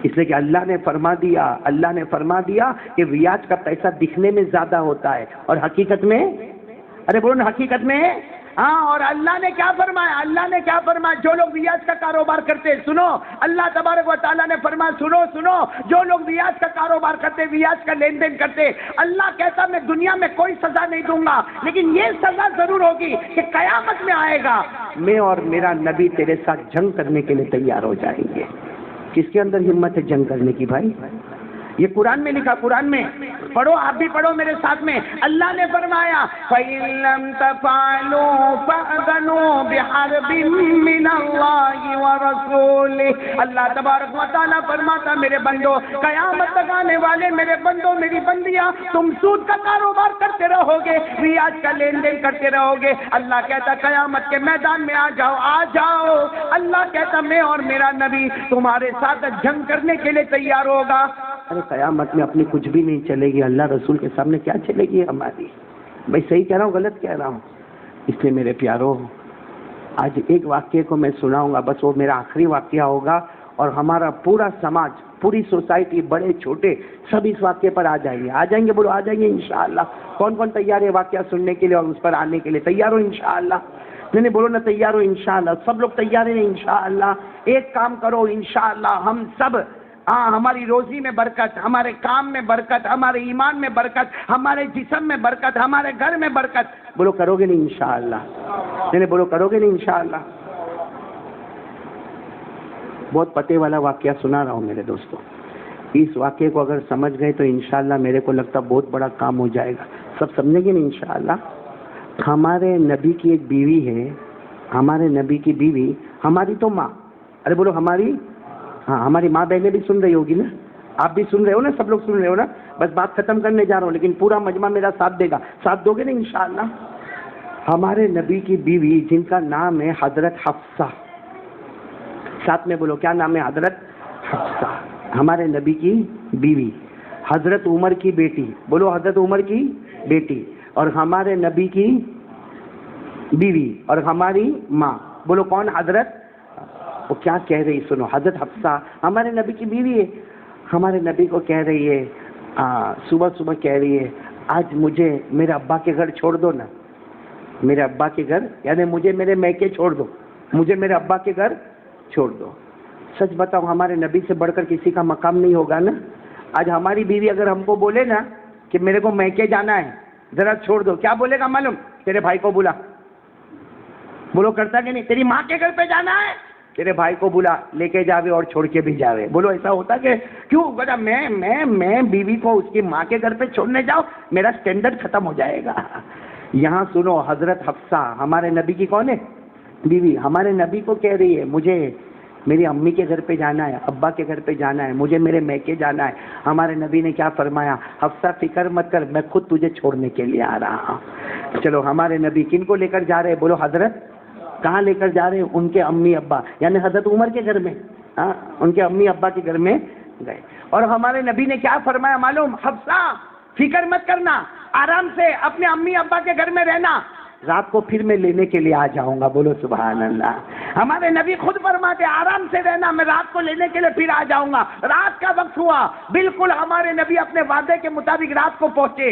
اس لیے کہ اللہ نے فرما دیا کہ ریاض کا پیسہ دکھنے میں زیادہ ہوتا ہے اور حقیقت میں، ارے بولو نا، حقیقت میں ہاں۔ اور اللہ نے کیا فرمایا جو لوگ ریاض کا کاروبار کرتے، سنو اللہ تبارک و تعالیٰ نے فرمایا، سنو جو لوگ ریاض کا کاروبار کرتے، ریاض کا لین دین کرتے، اللہ کہتا میں دنیا میں کوئی سزا نہیں دوں گا، لیکن یہ سزا ضرور ہوگی کہ قیامت میں آئے گا میں اور میرا نبی تیرے ساتھ جنگ کرنے کے لیے تیار ہو جائیں گے۔ کس کے اندر ہمت ہے جنگ کرنے کی بھائی؟ یہ قرآن میں لکھا، قرآن میں پڑھو، آپ بھی پڑھو میرے ساتھ میں۔ اللہ نے فرمایا فَإِن لَّمْ تَفْعَلُوا فَأْذَنُوا بِحَرْبٍ مِّنَ اللَّهِ وَرَسُولِهِ۔ اللہ تبارک و تعالیٰ فرماتا میرے بندو، قیامت تک آنے والے میرے بندو میری بندیاں، تم سود کا کاروبار کرتے رہو گے، ریاض کا لین دین کرتے رہو گے، اللہ کہتا قیامت کے میدان میں آ جاؤ۔ اللہ کہتا میں اور میرا نبی تمہارے ساتھ جنگ کرنے کے لیے تیار ہوگا۔ ارے قیامت میں اپنی کچھ بھی نہیں چلے گی، اللہ رسول کے سامنے کیا چلے گی ہماری؟ بھائی صحیح کہہ رہا ہوں غلط کہہ رہا ہوں؟ اس لیے میرے پیارو آج ایک واقعے کو میں سناؤں گا، بس وہ میرا آخری واقعہ ہوگا، اور ہمارا پورا سماج، پوری سوسائٹی، بڑے چھوٹے سب اس واقعے پر آ جائیں گے، بولو آ جائیں گے انشاءاللہ۔ کون کون تیار ہے واقعہ سننے کے لیے اور اس پر آنے کے لیے؟ تیار ہو انشاءاللہ؟ نہیں بولو نا تیار ہو انشاءاللہ؟ سب لوگ تیار ہیں انشاءاللہ؟ ایک کام کرو انشاءاللہ ہم سب، ہماری روزی میں برکت، ہمارے کام میں برکت، ہمارے ایمان میں برکت، ہمارے جسم میں برکت، ہمارے گھر میں برکت، بولو کرو گے نہیں انشاءاللہ؟ نہیں بولو کرو گے نہیں انشاءاللہ؟ بہت پتے والا واقعہ سنا رہا ہوں میرے دوستوں، اس واقعے کو اگر سمجھ گئے تو انشاءاللہ میرے کو لگتا بہت بڑا کام ہو جائے گا۔ سب سمجھیں گے نہیں انشاءاللہ؟ ہمارے نبی کی ایک بیوی ہے، ہمارے نبی کی بیوی، ہماری تو ماں، ارے بولو ہماری، ہاں ہماری ماں بہنیں بھی سن رہی ہوگی نا، آپ بھی سن رہے ہو نا، سب لوگ سن رہے ہو نا، بس بات ختم کرنے جا رہا ہوں لیکن پورا مجمع میرا ساتھ دے گا، ساتھ دو گے نا انشاءاللہ؟ ہمارے نبی کی بیوی جن کا نام ہے حضرت حفصہ، ساتھ میں بولو کیا نام ہے؟ حضرت حفصہ، ہمارے نبی کی بیوی، حضرت عمر کی بیٹی، بولو حضرت عمر کی بیٹی، اور ہمارے نبی کی بیوی اور ہماری ماں، بولو کون؟ حضرت، وہ کیا کہہ رہی سنو، حضرت حفصہ ہمارے نبی کی بیوی ہے، ہمارے نبی کو کہہ رہی ہے، صبح صبح کہہ رہی ہے آج مجھے میرے ابا کے گھر چھوڑ دو نا، میرے ابا کے گھر یعنی مجھے میرے میکے چھوڑ دو، مجھے میرے ابا کے گھر چھوڑ دو۔ سچ بتاؤ ہمارے نبی سے بڑھ کر کسی کا مقام نہیں ہوگا نا؟ آج ہماری بیوی اگر ہم کو بولے نا کہ میرے کو میکے جانا ہے ذرا چھوڑ دو، کیا بولے گا معلوم؟ تیرے بھائی کو بلا، بولو کرتا کہ نہیں؟ تیری ماں کے گھر پہ جانا ہے، تیرے بھائی کو بلا، لے کے جاوے اور چھوڑ کے بھی جاوے، بولو ایسا ہوتا کہ کیوں؟ بتا میں بیوی کو اس کی ماں کے گھر پہ چھوڑنے جاؤ، میرا سٹینڈرڈ ختم ہو جائے گا۔ یہاں سنو، حضرت حفصہ ہمارے نبی کی کون ہے؟ بیوی، ہمارے نبی کو کہہ رہی ہے مجھے میری امی کے گھر پہ جانا ہے، ابا کے گھر پہ جانا ہے، مجھے میرے میکے جانا ہے۔ ہمارے نبی نے کیا فرمایا؟ حفصہ فکر مت کر، میں خود تجھے چھوڑنے کے لیے آ رہا ہوں۔ چلو ہمارے نبی کن کو لے کر جا رہے ہیں؟ بولو حضرت، کہاں لے کر جا رہے ہیں؟ ان کے امی ابا یعنی حضرت عمر کے گھر میں، ان کے امی ابا کے گھر میں گئے. اور ہمارے نبی نے کیا فرمایا معلوم؟ حفصہ فکر مت کرنا، آرام سے اپنے امی ابا کے گھر میں رہنا، رات کو پھر میں لینے کے لیے آ جاؤں گا. بولو سبحان اللہ. ہمارے نبی خود فرماتے آرام سے رہنا، میں رات کو لینے کے لیے پھر آ جاؤں گا. رات کا وقت ہوا، بالکل ہمارے نبی اپنے وعدے کے مطابق رات کو پہنچے.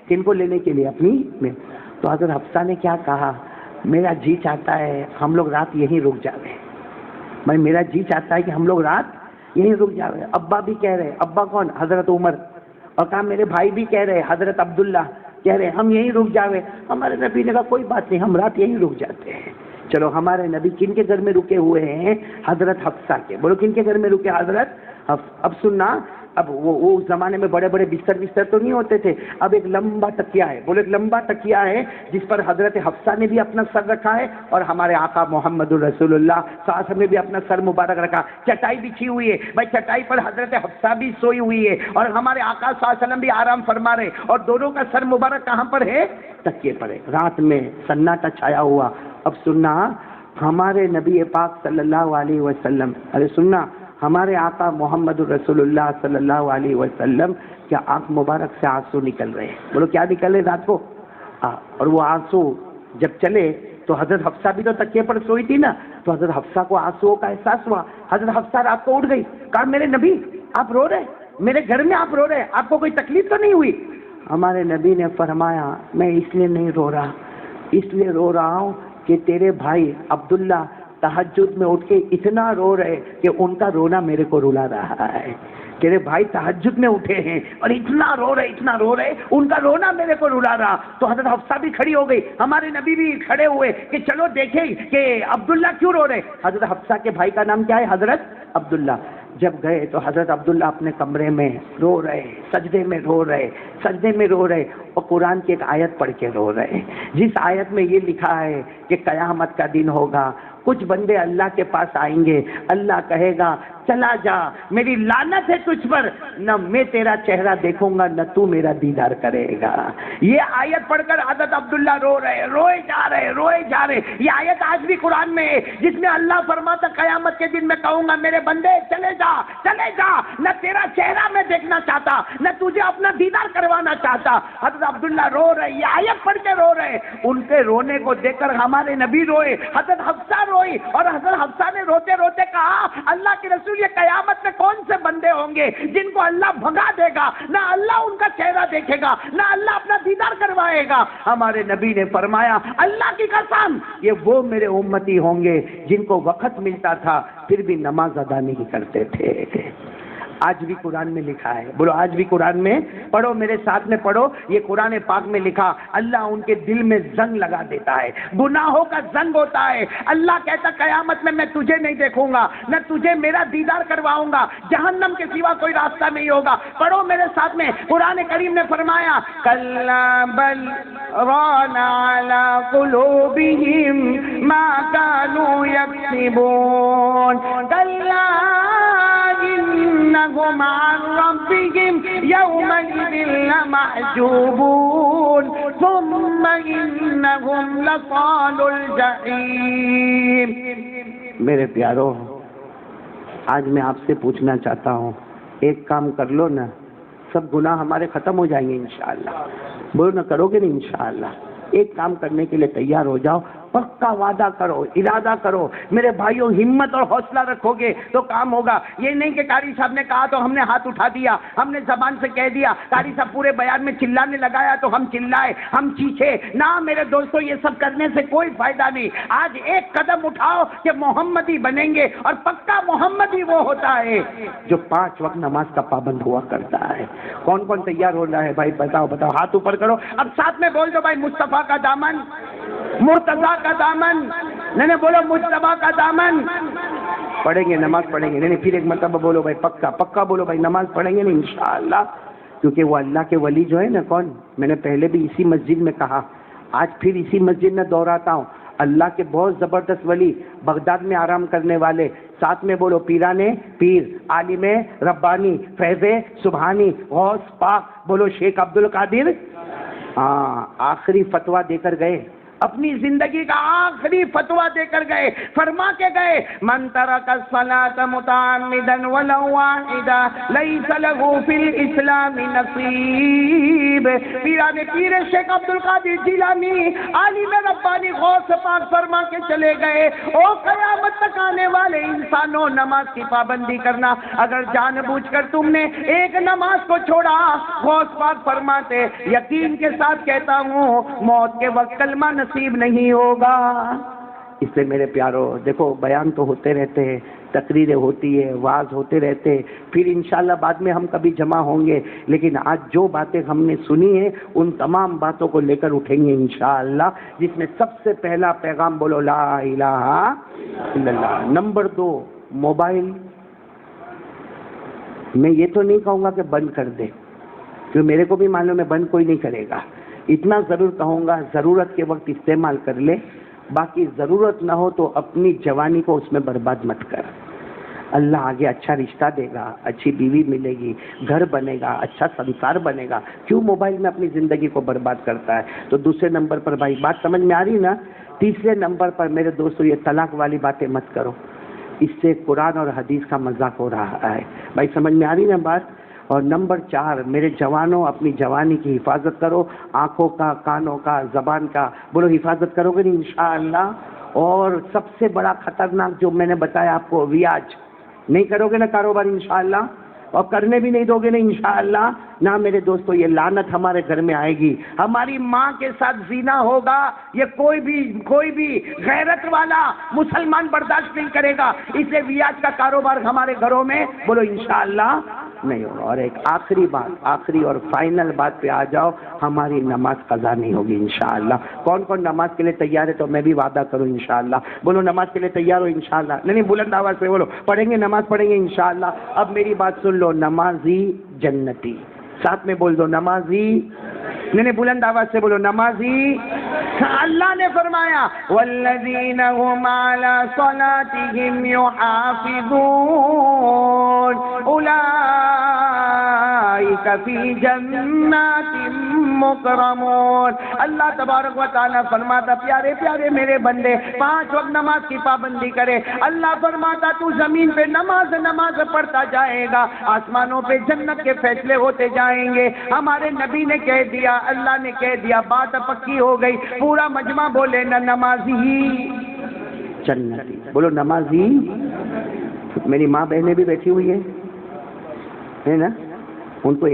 کن کو لینے کے لیے؟ اپنی میں. تو حضرت حفصہ نے کیا کہا؟ میرا جی چاہتا ہے ہم لوگ رات یہیں رک جاوے. میں میرا جی چاہتا ہے کہ ہم لوگ رات یہیں رک جاوے. ابا بھی کہہ رہے. ابا کون؟ حضرت عمر. اور کہا میرے بھائی بھی کہہ رہے، حضرت عبداللہ کہہ رہے ہم یہیں رک جاوے. ہمارے نبی نے کہا کوئی بات نہیں، ہم رات یہیں رک جاتے ہیں. چلو ہمارے نبی کن کے گھر میں رکے ہوئے ہیں؟ حضرت حفصہ کے. بولو کن کے گھر میں رکے؟ حضرت اب سننا، اب وہ اس زمانے میں بڑے بڑے بستر تو نہیں ہوتے تھے. اب ایک لمبا تکیہ ہے. بولو ایک لمبا تکیہ ہے جس پر حضرت حفصہ نے بھی اپنا سر رکھا ہے اور ہمارے آقا محمد الرسول اللہ صلی اللہ علیہ وسلم نے بھی اپنا سر مبارک رکھا. چٹائی بچھی ہوئی ہے بھائی، چٹائی پر حضرت حفصہ بھی سوئی ہوئی ہے اور ہمارے آقا صلی اللہ علیہ وسلم بھی آرام فرما رہے، اور دونوں کا سر مبارک کہاں پر ہے؟ تکیے پر ہے. رات میں سناٹا چھایا ہوا. اب سننا، ہمارے نبی پاک صلی اللہ علیہ وسلم، ارے سننا، ہمارے آقا محمد الرسول اللہ صلی اللہ علیہ وسلم کیا آنکھ مبارک سے آنسو نکل رہے ہیں. بولو کیا نکل رہے رات کو؟ اور وہ آنسو جب چلے تو حضرت حفصہ بھی تو تکیے پر سوئی تھی نا، تو حضرت حفصہ کو آنسوؤں کا احساس ہوا. حضرت حفصہ رات کو اٹھ گئی، کہا میرے نبی آپ رو رہے، میرے گھر میں آپ رو رہے، آپ کو کوئی تکلیف تو نہیں ہوئی؟ ہمارے نبی نے فرمایا میں اس لیے نہیں رو رہا، اس لیے رو رہا ہوں کہ تیرے بھائی عبداللہ تہجد میں اٹھ کے اتنا رو رہے کہ ان کا رونا میرے کو رلا رہا ہے. تیرے بھائی تہجد میں اٹھے ہیں اور اتنا رو رہے ان کا رونا میرے کو رلا رہا. تو حضرت حفصہ بھی کھڑی ہو گئی، ہمارے نبی بھی کھڑے ہوئے کہ چلو دیکھیں کہ عبداللہ کیوں رو رہے. حضرت حفصہ کے بھائی کا نام کیا ہے؟ حضرت عبداللہ. جب گئے تو حضرت عبداللہ اپنے کمرے میں رو رہے، سجدے میں رو رہے اور قرآن کی ایک آیت پڑھ کے رو رہے، جس آیت میں یہ لکھا ہے کہ قیامت کا دن ہوگا، کچھ بندے اللہ کے پاس آئیں گے، اللہ کہے گا چلا جا، میری لعنت ہے تجھ پر، نہ میں تیرا چہرہ دیکھوں گا نہ تو میرا دیدار کرے گا. یہ آیت پڑھ کر حضرت عبداللہ روئے جا رہے. یہ آیت آج بھی قرآن میں ہے جس میں اللہ فرماتا قیامت کے دن میں کہوں گا میرے بندے چلے جا، نہ تیرا چہرہ میں دیکھنا چاہتا نہ تجھے اپنا دیدار کروانا چاہتا. حضرت عبداللہ رو رہے، یہ آیت پڑھ کے رو رہے. ان کے رونے کو دیکھ کر ہمارے نبی روئے، حضرت حفصہ روئی، اور حضرت حفصہ نے روتے روتے کہا اللہ کے رسول یہ قیامت میں کون سے بندے ہوں گے جن کو اللہ بھگا دے گا، نہ اللہ ان کا چہرہ دیکھے گا نہ اللہ اپنا دیدار کروائے گا. ہمارے نبی نے فرمایا اللہ کی قسم یہ وہ میرے امتی ہوں گے جن کو وقت ملتا تھا پھر بھی نماز ادا نہیں کرتے تھے. آج بھی قرآن میں لکھا ہے. بولو آج بھی قرآن میں. پڑھو میرے ساتھ میں پڑھو، یہ قرآن پاک میں لکھا اللہ ان کے دل میں زنگ لگا دیتا ہے، گناہوں کا زنگ ہوتا ہے. اللہ کہتا قیامت میں تجھے نہیں دیکھوں گا نہ تجھے میرا دیدار کرواؤں گا، جہنم کے سوا کوئی راستہ نہیں ہوگا. پڑھو میرے ساتھ میں، قرآن کریم نے فرمایا کلا بل ران علی قلوبہم ما كانوا یکسبون کلا انہم عن ربہم یومئذ لمحجوبون ثم انہم لصال الجحیم. میرے پیارو، آج میں آپ سے پوچھنا چاہتا ہوں، ایک کام کر لو نا، سب گناہ ہمارے ختم ہو جائیں گے انشاءاللہ. بولو نا کرو گے نا انشاءاللہ. ایک کام کرنے کے لیے تیار ہو جاؤ، پکا وعدہ کرو، ارادہ کرو. میرے بھائیوں ہمت اور حوصلہ رکھو گے تو کام ہوگا. یہ نہیں کہ قاری صاحب نے کہا تو ہم نے ہاتھ اٹھا دیا، ہم نے زبان سے کہہ دیا، قاری صاحب پورے بیان میں چلانے لگایا تو ہم چلائے، ہم چیخے. نہ میرے دوستوں، یہ سب کرنے سے کوئی فائدہ نہیں. آج ایک قدم اٹھاؤ کہ محمدی بنیں گے، اور پکا محمدی وہ ہوتا ہے جو 5 وقت نماز کا پابند ہوا کرتا ہے. کون کون تیار ہو رہا ہے بھائی؟ بتاؤ ہاتھ اوپر کرو. اب ساتھ میں بول دو بھائی مصطفیٰ کا دامن، مرتضیٰ کا دامن. نہیں بولو مصطفیٰ کا دامن. پڑھیں گے، نماز پڑھیں گے. نہیں پھر ایک مرتبہ بولو بھائی، پکا بولو بھائی نماز پڑھیں گے نا انشاءاللہ. کیونکہ وہ اللہ کے ولی جو ہے نا، کون، میں نے پہلے بھی اسی مسجد میں کہا، آج پھر اسی مسجد میں دہراتا ہوں، اللہ کے بہت زبردست ولی بغداد میں آرام کرنے والے. ساتھ میں بولو پیرانے پیر، عالم ربانی، فیض سبحانی، غوث پاک. بولو شیخ عبد القادر. آخری فتویٰ دے کر گئے. اپنی زندگی کا آخری فتویٰ دے کر گئے، فرما کے گئے من ترک الصلاة متعمدا ولو واحدا لیس له فی الاسلام نصیب۔ پیران پیر شیخ عبدالقادر جیلانی عالم ربانی غوث پاک فرما کے چلے گئے، او قیامت تک آنے والے انسانوں، نماز کی پابندی کرنا، اگر جان بوجھ کر تم نے ایک نماز کو چھوڑا، غوث پاک فرماتے یقین کے ساتھ کہتا ہوں موت کے وقت کلمہ نصیب نہیں ہوگا۔ اس سے میرے پیارو دیکھو بیان تو ہوتے رہتے ہیں، تقریریں ہوتی ہے، وعظ ہوتے رہتے ہیں، پھر انشاءاللہ بعد میں ہم کبھی جمع ہوں گے، لیکن آج جو باتیں ہم نے سنی ہیں ان تمام باتوں کو لے کر اٹھیں گے انشاءاللہ، جس میں سب سے پہلا پیغام بولو لا الہ الا اللہ۔ نمبر 2 موبائل، میں یہ تو نہیں کہوں گا کہ بند کر دے، کیونکہ میرے کو بھی معلوم ہے بند کوئی نہیں کرے گا، اتنا ضرور کہوں گا ضرورت کے وقت استعمال کر لے، باقی ضرورت نہ ہو تو اپنی جوانی کو اس میں برباد مت کر۔ اللہ آگے اچھا رشتہ دے گا، اچھی بیوی ملے گی، گھر بنے گا، اچھا سنسار بنے گا، کیوں موبائل میں اپنی زندگی کو برباد کرتا ہے؟ تو دوسرے نمبر پر بھائی بات سمجھ میں آ رہی نا؟ تیسرے نمبر پر میرے دوستو یہ طلاق والی باتیں مت کرو، اس سے قرآن اور حدیث کا مذاق ہو رہا ہے، بھائی سمجھ میں آ رہی نا بات؟ اور نمبر 4 میرے جوانوں اپنی جوانی کی حفاظت کرو، آنکھوں کا، کانوں کا، زبان کا، بولو حفاظت کرو گے انشاءاللہ۔ اور سب سے بڑا خطرناک جو میں نے بتایا آپ کو، ریاض نہیں کرو گے نا کاروبار انشاءاللہ، اور کرنے بھی نہیں دو گے نا انشاءاللہ، نہ میرے دوستو یہ لعنت ہمارے گھر میں آئے گی، ہماری ماں کے ساتھ زنا ہوگا، یہ کوئی بھی غیرت والا مسلمان برداشت نہیں کرے گا، اس لیے ریاض کا کاروبار ہمارے گھروں میں بولو انشاءاللہ نہیں ہوگا۔ اور ایک آخری بات، آخری اور فائنل بات پہ آ جاؤ، ہماری نماز قضا نہیں ہوگی انشاءاللہ۔ کون کون نماز کے لیے تیار ہے تو میں بھی وعدہ کروں انشاءاللہ، بولو نماز کے لیے تیار ہو انشاءاللہ، نہیں بلند آواز سے بولو پڑھیں گے، نماز پڑھیں گے انشاءاللہ۔ اب میری بات سن لو، نمازی جنتی، ساتھ میں بول دو نمازی، نہیں بلند آواز سے بولو نمازی۔ اللہ نے فرمایا والذین هم علی صلاتهم یحافظون اولئک فی جنات مکرمون۔ اللہ تبارک و تعالیٰ فرماتا پیارے پیارے میرے بندے 5 وقت نماز کی پابندی کرے، اللہ فرماتا تو زمین پہ نماز پڑھتا جائے گا، آسمانوں پہ جنت کے فیصلے ہوتے جائیں گے۔ ہمارے نبی نے کہہ دیا، اللہ نے کہہ دیا، بات پکی ہو گئی، پورا مجمع بولے نہ نمازی جنتی، بولو نمازی۔ میری ماں بہنیں بھی بیٹھی ہوئی ہے نا، ان کو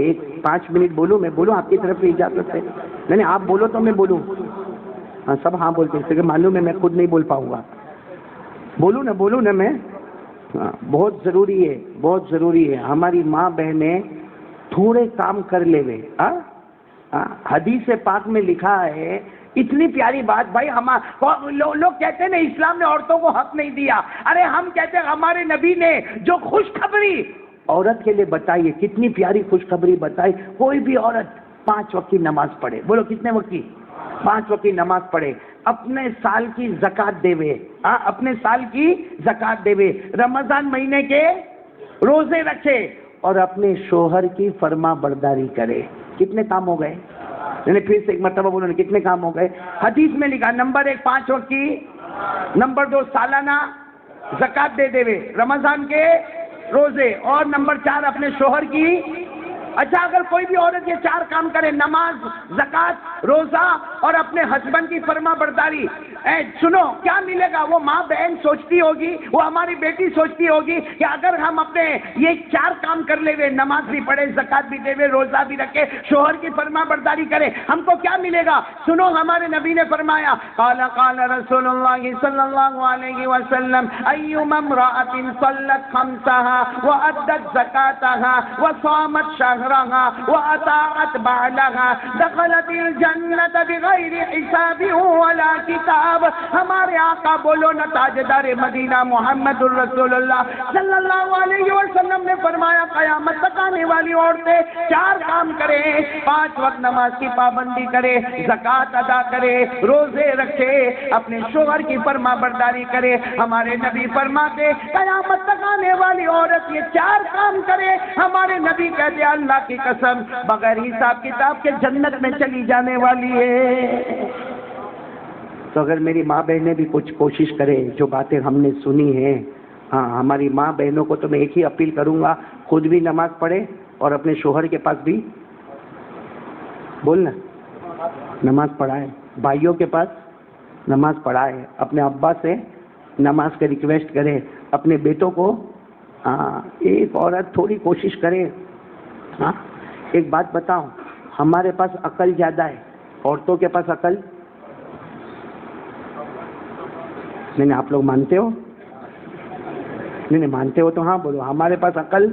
5 منٹ بولوں، میں بولوں آپ کی طرف سے اجازت ہے؟ نہیں آپ بولو تو میں بولوں، ہاں سب ہاں بولتے ہیں، اس لیے معلوم ہے میں خود نہیں بول پاؤں گا، بولوں نا میں، ہاں بہت ضروری ہے، بہت ضروری ہے، ہماری ماں بہنیں تھوڑے کام کر لے وے۔ حدیث پاک میں لکھا ہے، اتنی پیاری بات بھائی، لوگ کہتے ہیں نا اسلام نے عورتوں کو حق نہیں دیا، ارے ہم کہتے ہیں ہمارے نبی نے جو خوشخبری عورت کے لیے بتائی ہے، کتنی پیاری خوشخبری بتائی، کوئی بھی عورت 5 وقت کی نماز پڑھے، بولو کتنے وقت کی؟ 5 وقت کی نماز پڑھے، اپنے سال کی زکوٰۃ دے وے، اپنے سال کی زکوٰۃ دے وے، رمضان مہینے کے روزے رکھے اور اپنے شوہر کی فرما برداری کرے، کتنے کام ہو گئے؟ یعنی پھر سے ایک مرتبہ بولو کتنے کام ہو گئے؟ حدیث میں لکھا نمبر 1 5 وقت کی، نمبر 2 سالانہ زکوٰۃ دے دے وے، رمضان کے روزے، اور نمبر 4 اپنے شوہر کی۔ اچھا اگر کوئی بھی عورت یہ 4 کام کرے، نماز، زکوٰۃ، روزہ اور اپنے ہسبینڈ کی فرما برداری، سنو کیا ملے گا؟ وہ ماں بہن سوچتی ہوگی، وہ ہماری بیٹی سوچتی ہوگی کہ اگر ہم اپنے یہ 4 کام کر لے وے، نماز بھی پڑھے، زکوٰۃ بھی دے وے، روزہ بھی رکھے، شوہر کی فرما برداری کرے، ہم کو کیا ملے گا؟ سنو ہمارے نبی نے فرمایا قال رسول اللہ صلی اللہ علیہ وسلم ایما امرأة صلت خمسها وأدت زکاتها وصامت شهرها وأطاعت بعلها دخلت الجنة بغیر حساب ولا کتاب۔ ہمارے آقا بولو نا تاجدار مدینہ محمد الرسول اللہ صلی اللہ علیہ وسلم نے فرمایا قیامت تک آنے والی عورتیں 4 کام کرے، 5 وقت نماز کی پابندی کرے، زکوٰۃ ادا کرے، روزے رکھے، اپنے شوہر کی فرما برداری کرے۔ ہمارے نبی فرماتے قیامت تک آنے والی عورت یہ 4 کام کرے، ہمارے نبی کہتے اللہ کی قسم بغیر حساب کتاب کے جنت میں چلی جانے والی ہے۔ تو اگر میری ماں بہنیں بھی کچھ کوشش کریں، جو باتیں ہم نے سنی ہیں، ہاں ہماری ماں بہنوں کو تو میں ایک ہی اپیل کروں گا، خود بھی نماز پڑھے اور اپنے شوہر کے پاس بھی بولنا نماز پڑھائے، بھائیوں کے پاس نماز پڑھائے، اپنے ابا سے نماز کا ریکویسٹ کرے، اپنے بیٹوں کو ایک عورت تھوڑی کوشش کرے. ہاں ایک بات بتاؤں، ہمارے پاس عقل زیادہ ہے، عورتوں کے پاس عقل نہیں. آپ لوگ مانتے ہو؟ نہیں مانتے ہو تو ہاں بولو. ہمارے پاس عقل،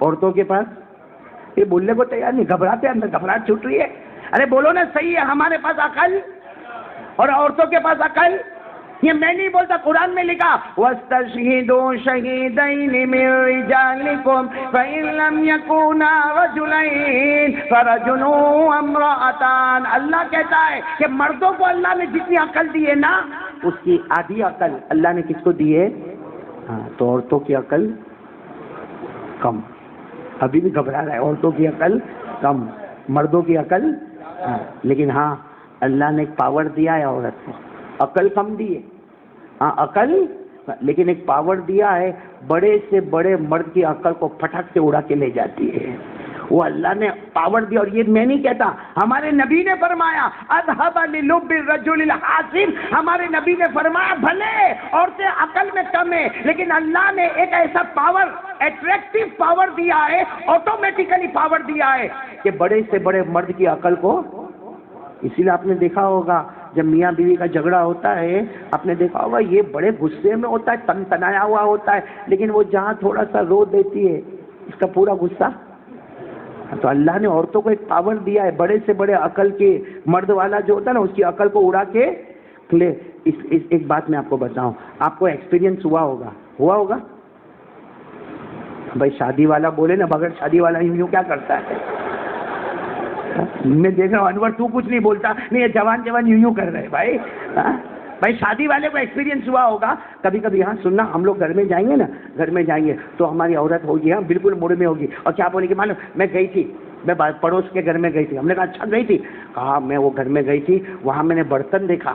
عورتوں کے پاس یہ بولنے کو تیار نہیں، گھبراتے، اندر گھبراہٹ چھوٹ رہی ہے. ارے بولو نا صحیح ہے، ہمارے پاس عقل اور عورتوں کے پاس عقل. یہ میں نہیں بولتا، قرآن میں لکھا وَاسْتَشْهِدُوا شَهِيدَيْنِ مِن رِجَالِكُمْ فَإِن لَّمْ يَكُونَا رَجُلَيْنِ فَرَجُلٌ وَامْرَأَتَانِ. اللہ کہتا ہے کہ مردوں کو اللہ نے جتنی عقل دی ہے نا، اس کی آدھی عقل اللہ نے کس کو دی ہے؟ تو عورتوں کی عقل کم. ابھی بھی گھبرا رہا ہے. عورتوں کی عقل کم، مردوں کی عقل لیکن ہاں اللہ نے ایک پاور دیا ہے عورت کو. عقل کم دی ہے، ہاں عقل، لیکن ایک پاور دیا ہے، بڑے سے بڑے مرد کی عقل کو پھٹک سے اڑا کے لے جاتی ہے. وہ اللہ نے پاور دیا. اور یہ میں نہیں کہتا، ہمارے نبی نے فرمایا اذهب للب الرجل الحاسب. ہمارے نبی نے فرمایا بھلے عورتیں عقل میں کم ہے، لیکن اللہ نے ایک ایسا پاور، اٹریکٹیو پاور دیا ہے، آٹومیٹیکلی پاور دیا ہے کہ بڑے سے بڑے مرد کی عقل کو. اسی لیے آپ نے دیکھا ہوگا جب میاں بیوی کا جھگڑا ہوتا ہے، آپ نے دیکھا ہوگا یہ بڑے غصے میں ہوتا ہے، تن تنایا ہوا ہوتا ہے، لیکن وہ جہاں تھوڑا سا رو دیتی ہے اس کا پورا غصہ. تو اللہ نے عورتوں کو ایک پاور دیا ہے، بڑے سے بڑے عقل کے مرد والا جو ہوتا ہے نا، اس کی عقل کو اڑا کے لے. ایک بات میں آپ کو بتاؤں، آپ کو ایکسپیرینس ہوا ہوگا بھائی. شادی والا بولے نا، بغیر شادی والا یوں کیا کرتا ہے؟ میں دیکھ رہا ہوں انور تو کچھ نہیں بولتا. نہیں، یہ جوان یوں کر رہے بھائی. بھائی شادی والے کو ایکسپیرینس ہوا ہوگا کبھی کبھی. یہاں سننا، ہم لوگ گھر میں جائیں گے نا، گھر میں جائیں گے تو ہماری عورت ہوگی بالکل موڑ میں ہوگی، اور کیا بولے گی معلوم؟ میں گئی تھی، میں پڑوس کے گھر میں گئی تھی. ہم نے کہا اچھا گئی تھی؟ کہا میں وہ گھر میں گئی تھی، وہاں میں نے برتن دیکھا.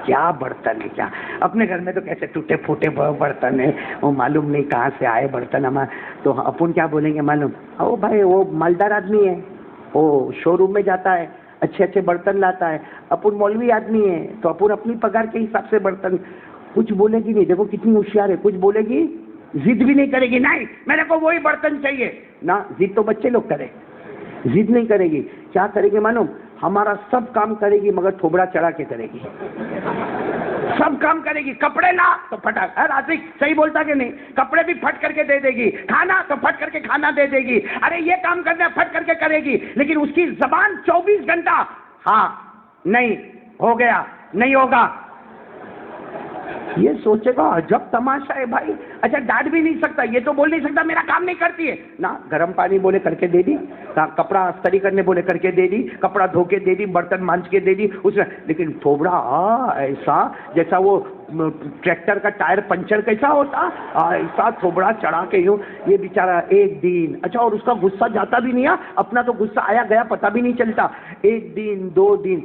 کیا برتن ہے کیا! اپنے گھر میں تو کیسے ٹوٹے پھوٹے برتن ہیں، وہ معلوم نہیں کہاں سے آئے برتن ہمارے. تو اپن کیا بولیں گے معلوم؟ او بھائی وہ مالدار آدمی ہے، وہ شو روم میں جاتا ہے، اچھے اچھے برتن لاتا ہے. اپن مولوی آدمی ہے تو اپن اپنی پگار کے حساب سے برتن. کچھ بولے گی نہیں. دیکھو کتنی ہوشیار ہے. کچھ بولے گی، ضد بھی نہیں کرے گی. نہیں میرے کو وہی برتن چاہیے نا. ضد تو بچے لوگ کرے، ضد نہیں کرے گی. کیا کرے گی معلوم؟ ہمارا سب کام کرے گی مگر تھوبڑا چڑھا کے کرے گی. سب کام کرے گی. کپڑے لا تو پھٹا، راسک صحیح بولتا کہ نہیں؟ کپڑے بھی پھٹ کر کے دے دے گی. کھانا تو پھٹ کر کے کھانا دے دے گی. ارے یہ کام کرنا پھٹ کر کے کرے گی. لیکن اس کی زبان 24 گھنٹہ ہاں نہیں ہو گیا، نہیں ہوگا. یہ سوچے گا عجب تماشا ہے بھائی. اچھا ڈانٹ بھی نہیں سکتا، یہ تو بول نہیں سکتا میرا کام نہیں کرتی ہے نا. گرم پانی بولے کر کے دے دی، کپڑا استری کرنے بولے کر کے دے دی، کپڑا دھو کے دے دی، برتن مانج کے دے دی اس میں. لیکن تھوبڑا ایسا جیسا وہ ٹریکٹر کا ٹائر پنچر کیسا ہوتا، ایسا تھوبڑا چڑھا کے یوں. یہ بیچارہ ایک دن، اچھا اور اس کا غصہ جاتا بھی نہیں ہے. اپنا تو غصہ آیا گیا پتہ بھی نہیں چلتا. ایک دن، 2 دن،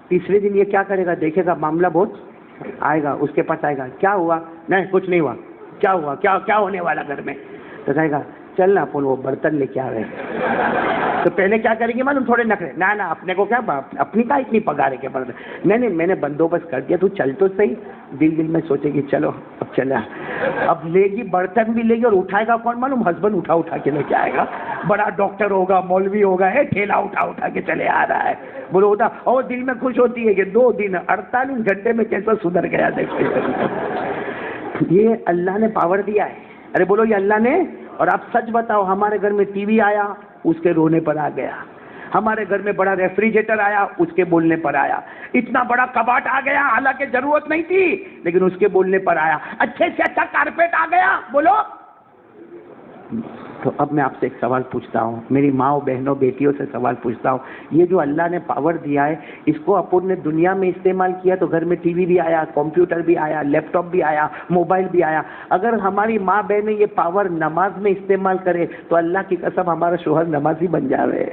تیسرے دن یہ کیا کرے گا؟ دیکھے گا معاملہ بہت آئے گا، اس کے پاس آئے گا. کیا ہوا؟ نہیں کچھ نہیں ہوا. کیا ہوا؟ کیا ہونے والا گھر میں؟ تو کہے گا چل نا اپن وہ برتن لے کے آ رہے. تو پہلے کیا کریں گے معلوم؟ تھوڑے نخرے. نہ اپنے کو کیا، اپنی کا اتنی پگار ہے کہ برتن. نہیں میں نے بندوبست کر دیا، تو چل تو صحیح. دل میں سوچے گی چلو اب چلا. اب لے گی، برتن بھی لے گی، اور اٹھائے گا کون معلوم؟ ہسبینڈ اٹھا کے لے کے آئے گا. بڑا ڈاکٹر ہوگا، مولوی ہوگا، ٹھیلا اٹھا کے چلے آ رہا ہے. بولو ہوتا، اور دل میں خوش ہوتی ہے کہ 2 دن 48 گھنٹے میں کیسا سدھر گیا. دیکھتے یہ اللہ نے پاور دیا ہے. ارے بولو یہ اللہ نے. اور آپ سچ بتاؤ، ہمارے گھر میں ٹی وی آیا اس کے رونے پر آ گیا. ہمارے گھر میں بڑا ریفریجریٹر آیا اس کے بولنے پر آیا. اتنا بڑا کباٹ آ گیا، حالانکہ ضرورت نہیں تھی لیکن اس کے بولنے پر آیا. اچھے سے اچھا کارپیٹ آ گیا. بولو. تو اب میں آپ سے ایک سوال پوچھتا ہوں، میری ماں بہنوں بیٹیوں سے سوال پوچھتا ہوں. یہ جو اللہ نے پاور دیا ہے، اس کو اپن نے دنیا میں استعمال کیا تو گھر میں ٹی وی بھی آیا، کمپیوٹر بھی آیا، لیپ ٹاپ بھی آیا، موبائل بھی آیا. اگر ہماری ماں بہنیں یہ پاور نماز میں استعمال کرے تو اللہ کی قسم ہمارا شوہر نمازی بن جاوے.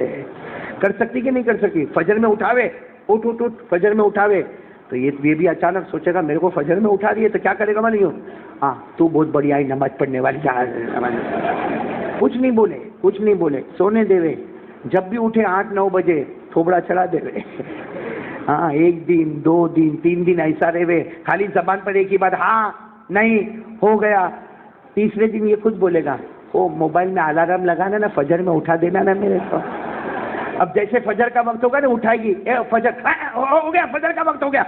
کر سکتی کہ نہیں کر سکتی؟ فجر میں اٹھاوے، اٹھ فجر میں اٹھاوے. تو یہ بھی اچانک سوچے گا میرے کو فجر میں اٹھا رہی ہے تو کیا کرے گا معلوم؟ ہاں تو بہت بڑی آئی نماز پڑھنے والی، کچھ نہیں بولے، کچھ نہیں بولے، سونے دے وے، جب بھی اٹھے 8-9 بجے تھوبڑا چڑھا دے وے. ہاں 1 دن 2 دن 3 دن ایسا رہے، خالی زبان پر ایک ہی بات، ہاں نہیں ہو گیا. تیسرے دن یہ خود بولے گا وہ موبائل میں الارم لگانا نا، فجر میں اٹھا دینا نا میرے کو. اب جیسے فجر کا وقت ہوگا نا اٹھائے گی، فجر ہو گیا، فجر کا وقت ہو گیا،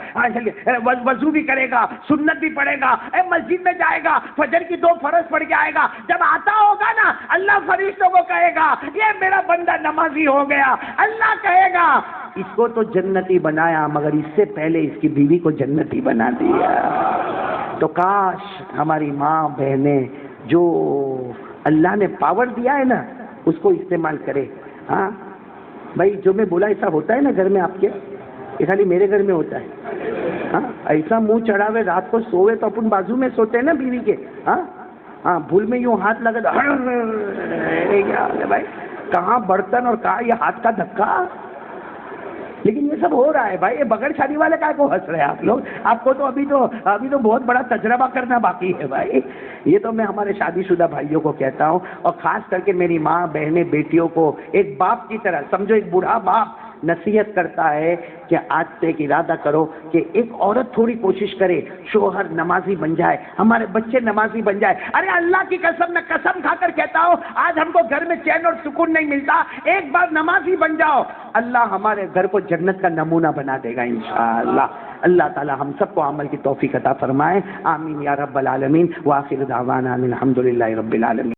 وضو بھی کرے گا، سنت بھی پڑھے گا، مسجد میں جائے گا، فجر کی 2 فرض پڑھ کے آئے گا. جب آتا ہوگا نا اللہ فرشتوں کو کہے گا یہ میرا بندہ نمازی ہو گیا. اللہ کہے گا اس کو تو جنتی بنایا مگر اس سے پہلے اس کی بیوی کو جنتی بنا دیا. تو کاش ہماری ماں بہنیں جو اللہ نے پاور دیا ہے نا اس کو استعمال کرے. ہاں بھائی جو میں بولا ایسا ہوتا ہے نا گھر میں آپ کے؟ یہ خالی میرے گھر میں ہوتا ہے؟ ہاں ایسا منہ چڑھاوے رات کو سوئے تو اپن بازو میں سوتے ہیں نا بیوی کے. ہاں ہاں بھول میں یوں ہاتھ لگا کیا بھائی، کہاں برتن اور کہاں یہ ہاتھ کا دھکا. لیکن یہ سب ہو رہا ہے بھائی، یہ بغیر شادی والے کا کو ہنس رہے ہیں آپ لوگ؟ آپ کو تو ابھی تو بہت بڑا تجربہ کرنا باقی ہے بھائی. یہ تو میں ہمارے شادی شدہ بھائیوں کو کہتا ہوں، اور خاص کر کے میری ماں بہنیں بیٹیوں کو ایک باپ کی طرح سمجھو، ایک بوڑھا باپ نصیحت کرتا ہے کہ آج سے ایک ارادہ کرو کہ ایک عورت تھوڑی کوشش کرے شوہر نمازی بن جائے، ہمارے بچے نمازی بن جائے. ارے اللہ کی قسم، میں قسم کھا کر کہتا ہوں آج ہم کو گھر میں چین اور سکون نہیں ملتا، ایک بار نمازی بن جاؤ اللہ ہمارے گھر کو جنت کا نمونہ بنا دے گا انشاءاللہ. اللہ تعالی ہم سب کو عمل کی توفیق عطا فرمائے. آمین یا رب العالمین. وآخر دعوانا الحمدللہ رب العالمین.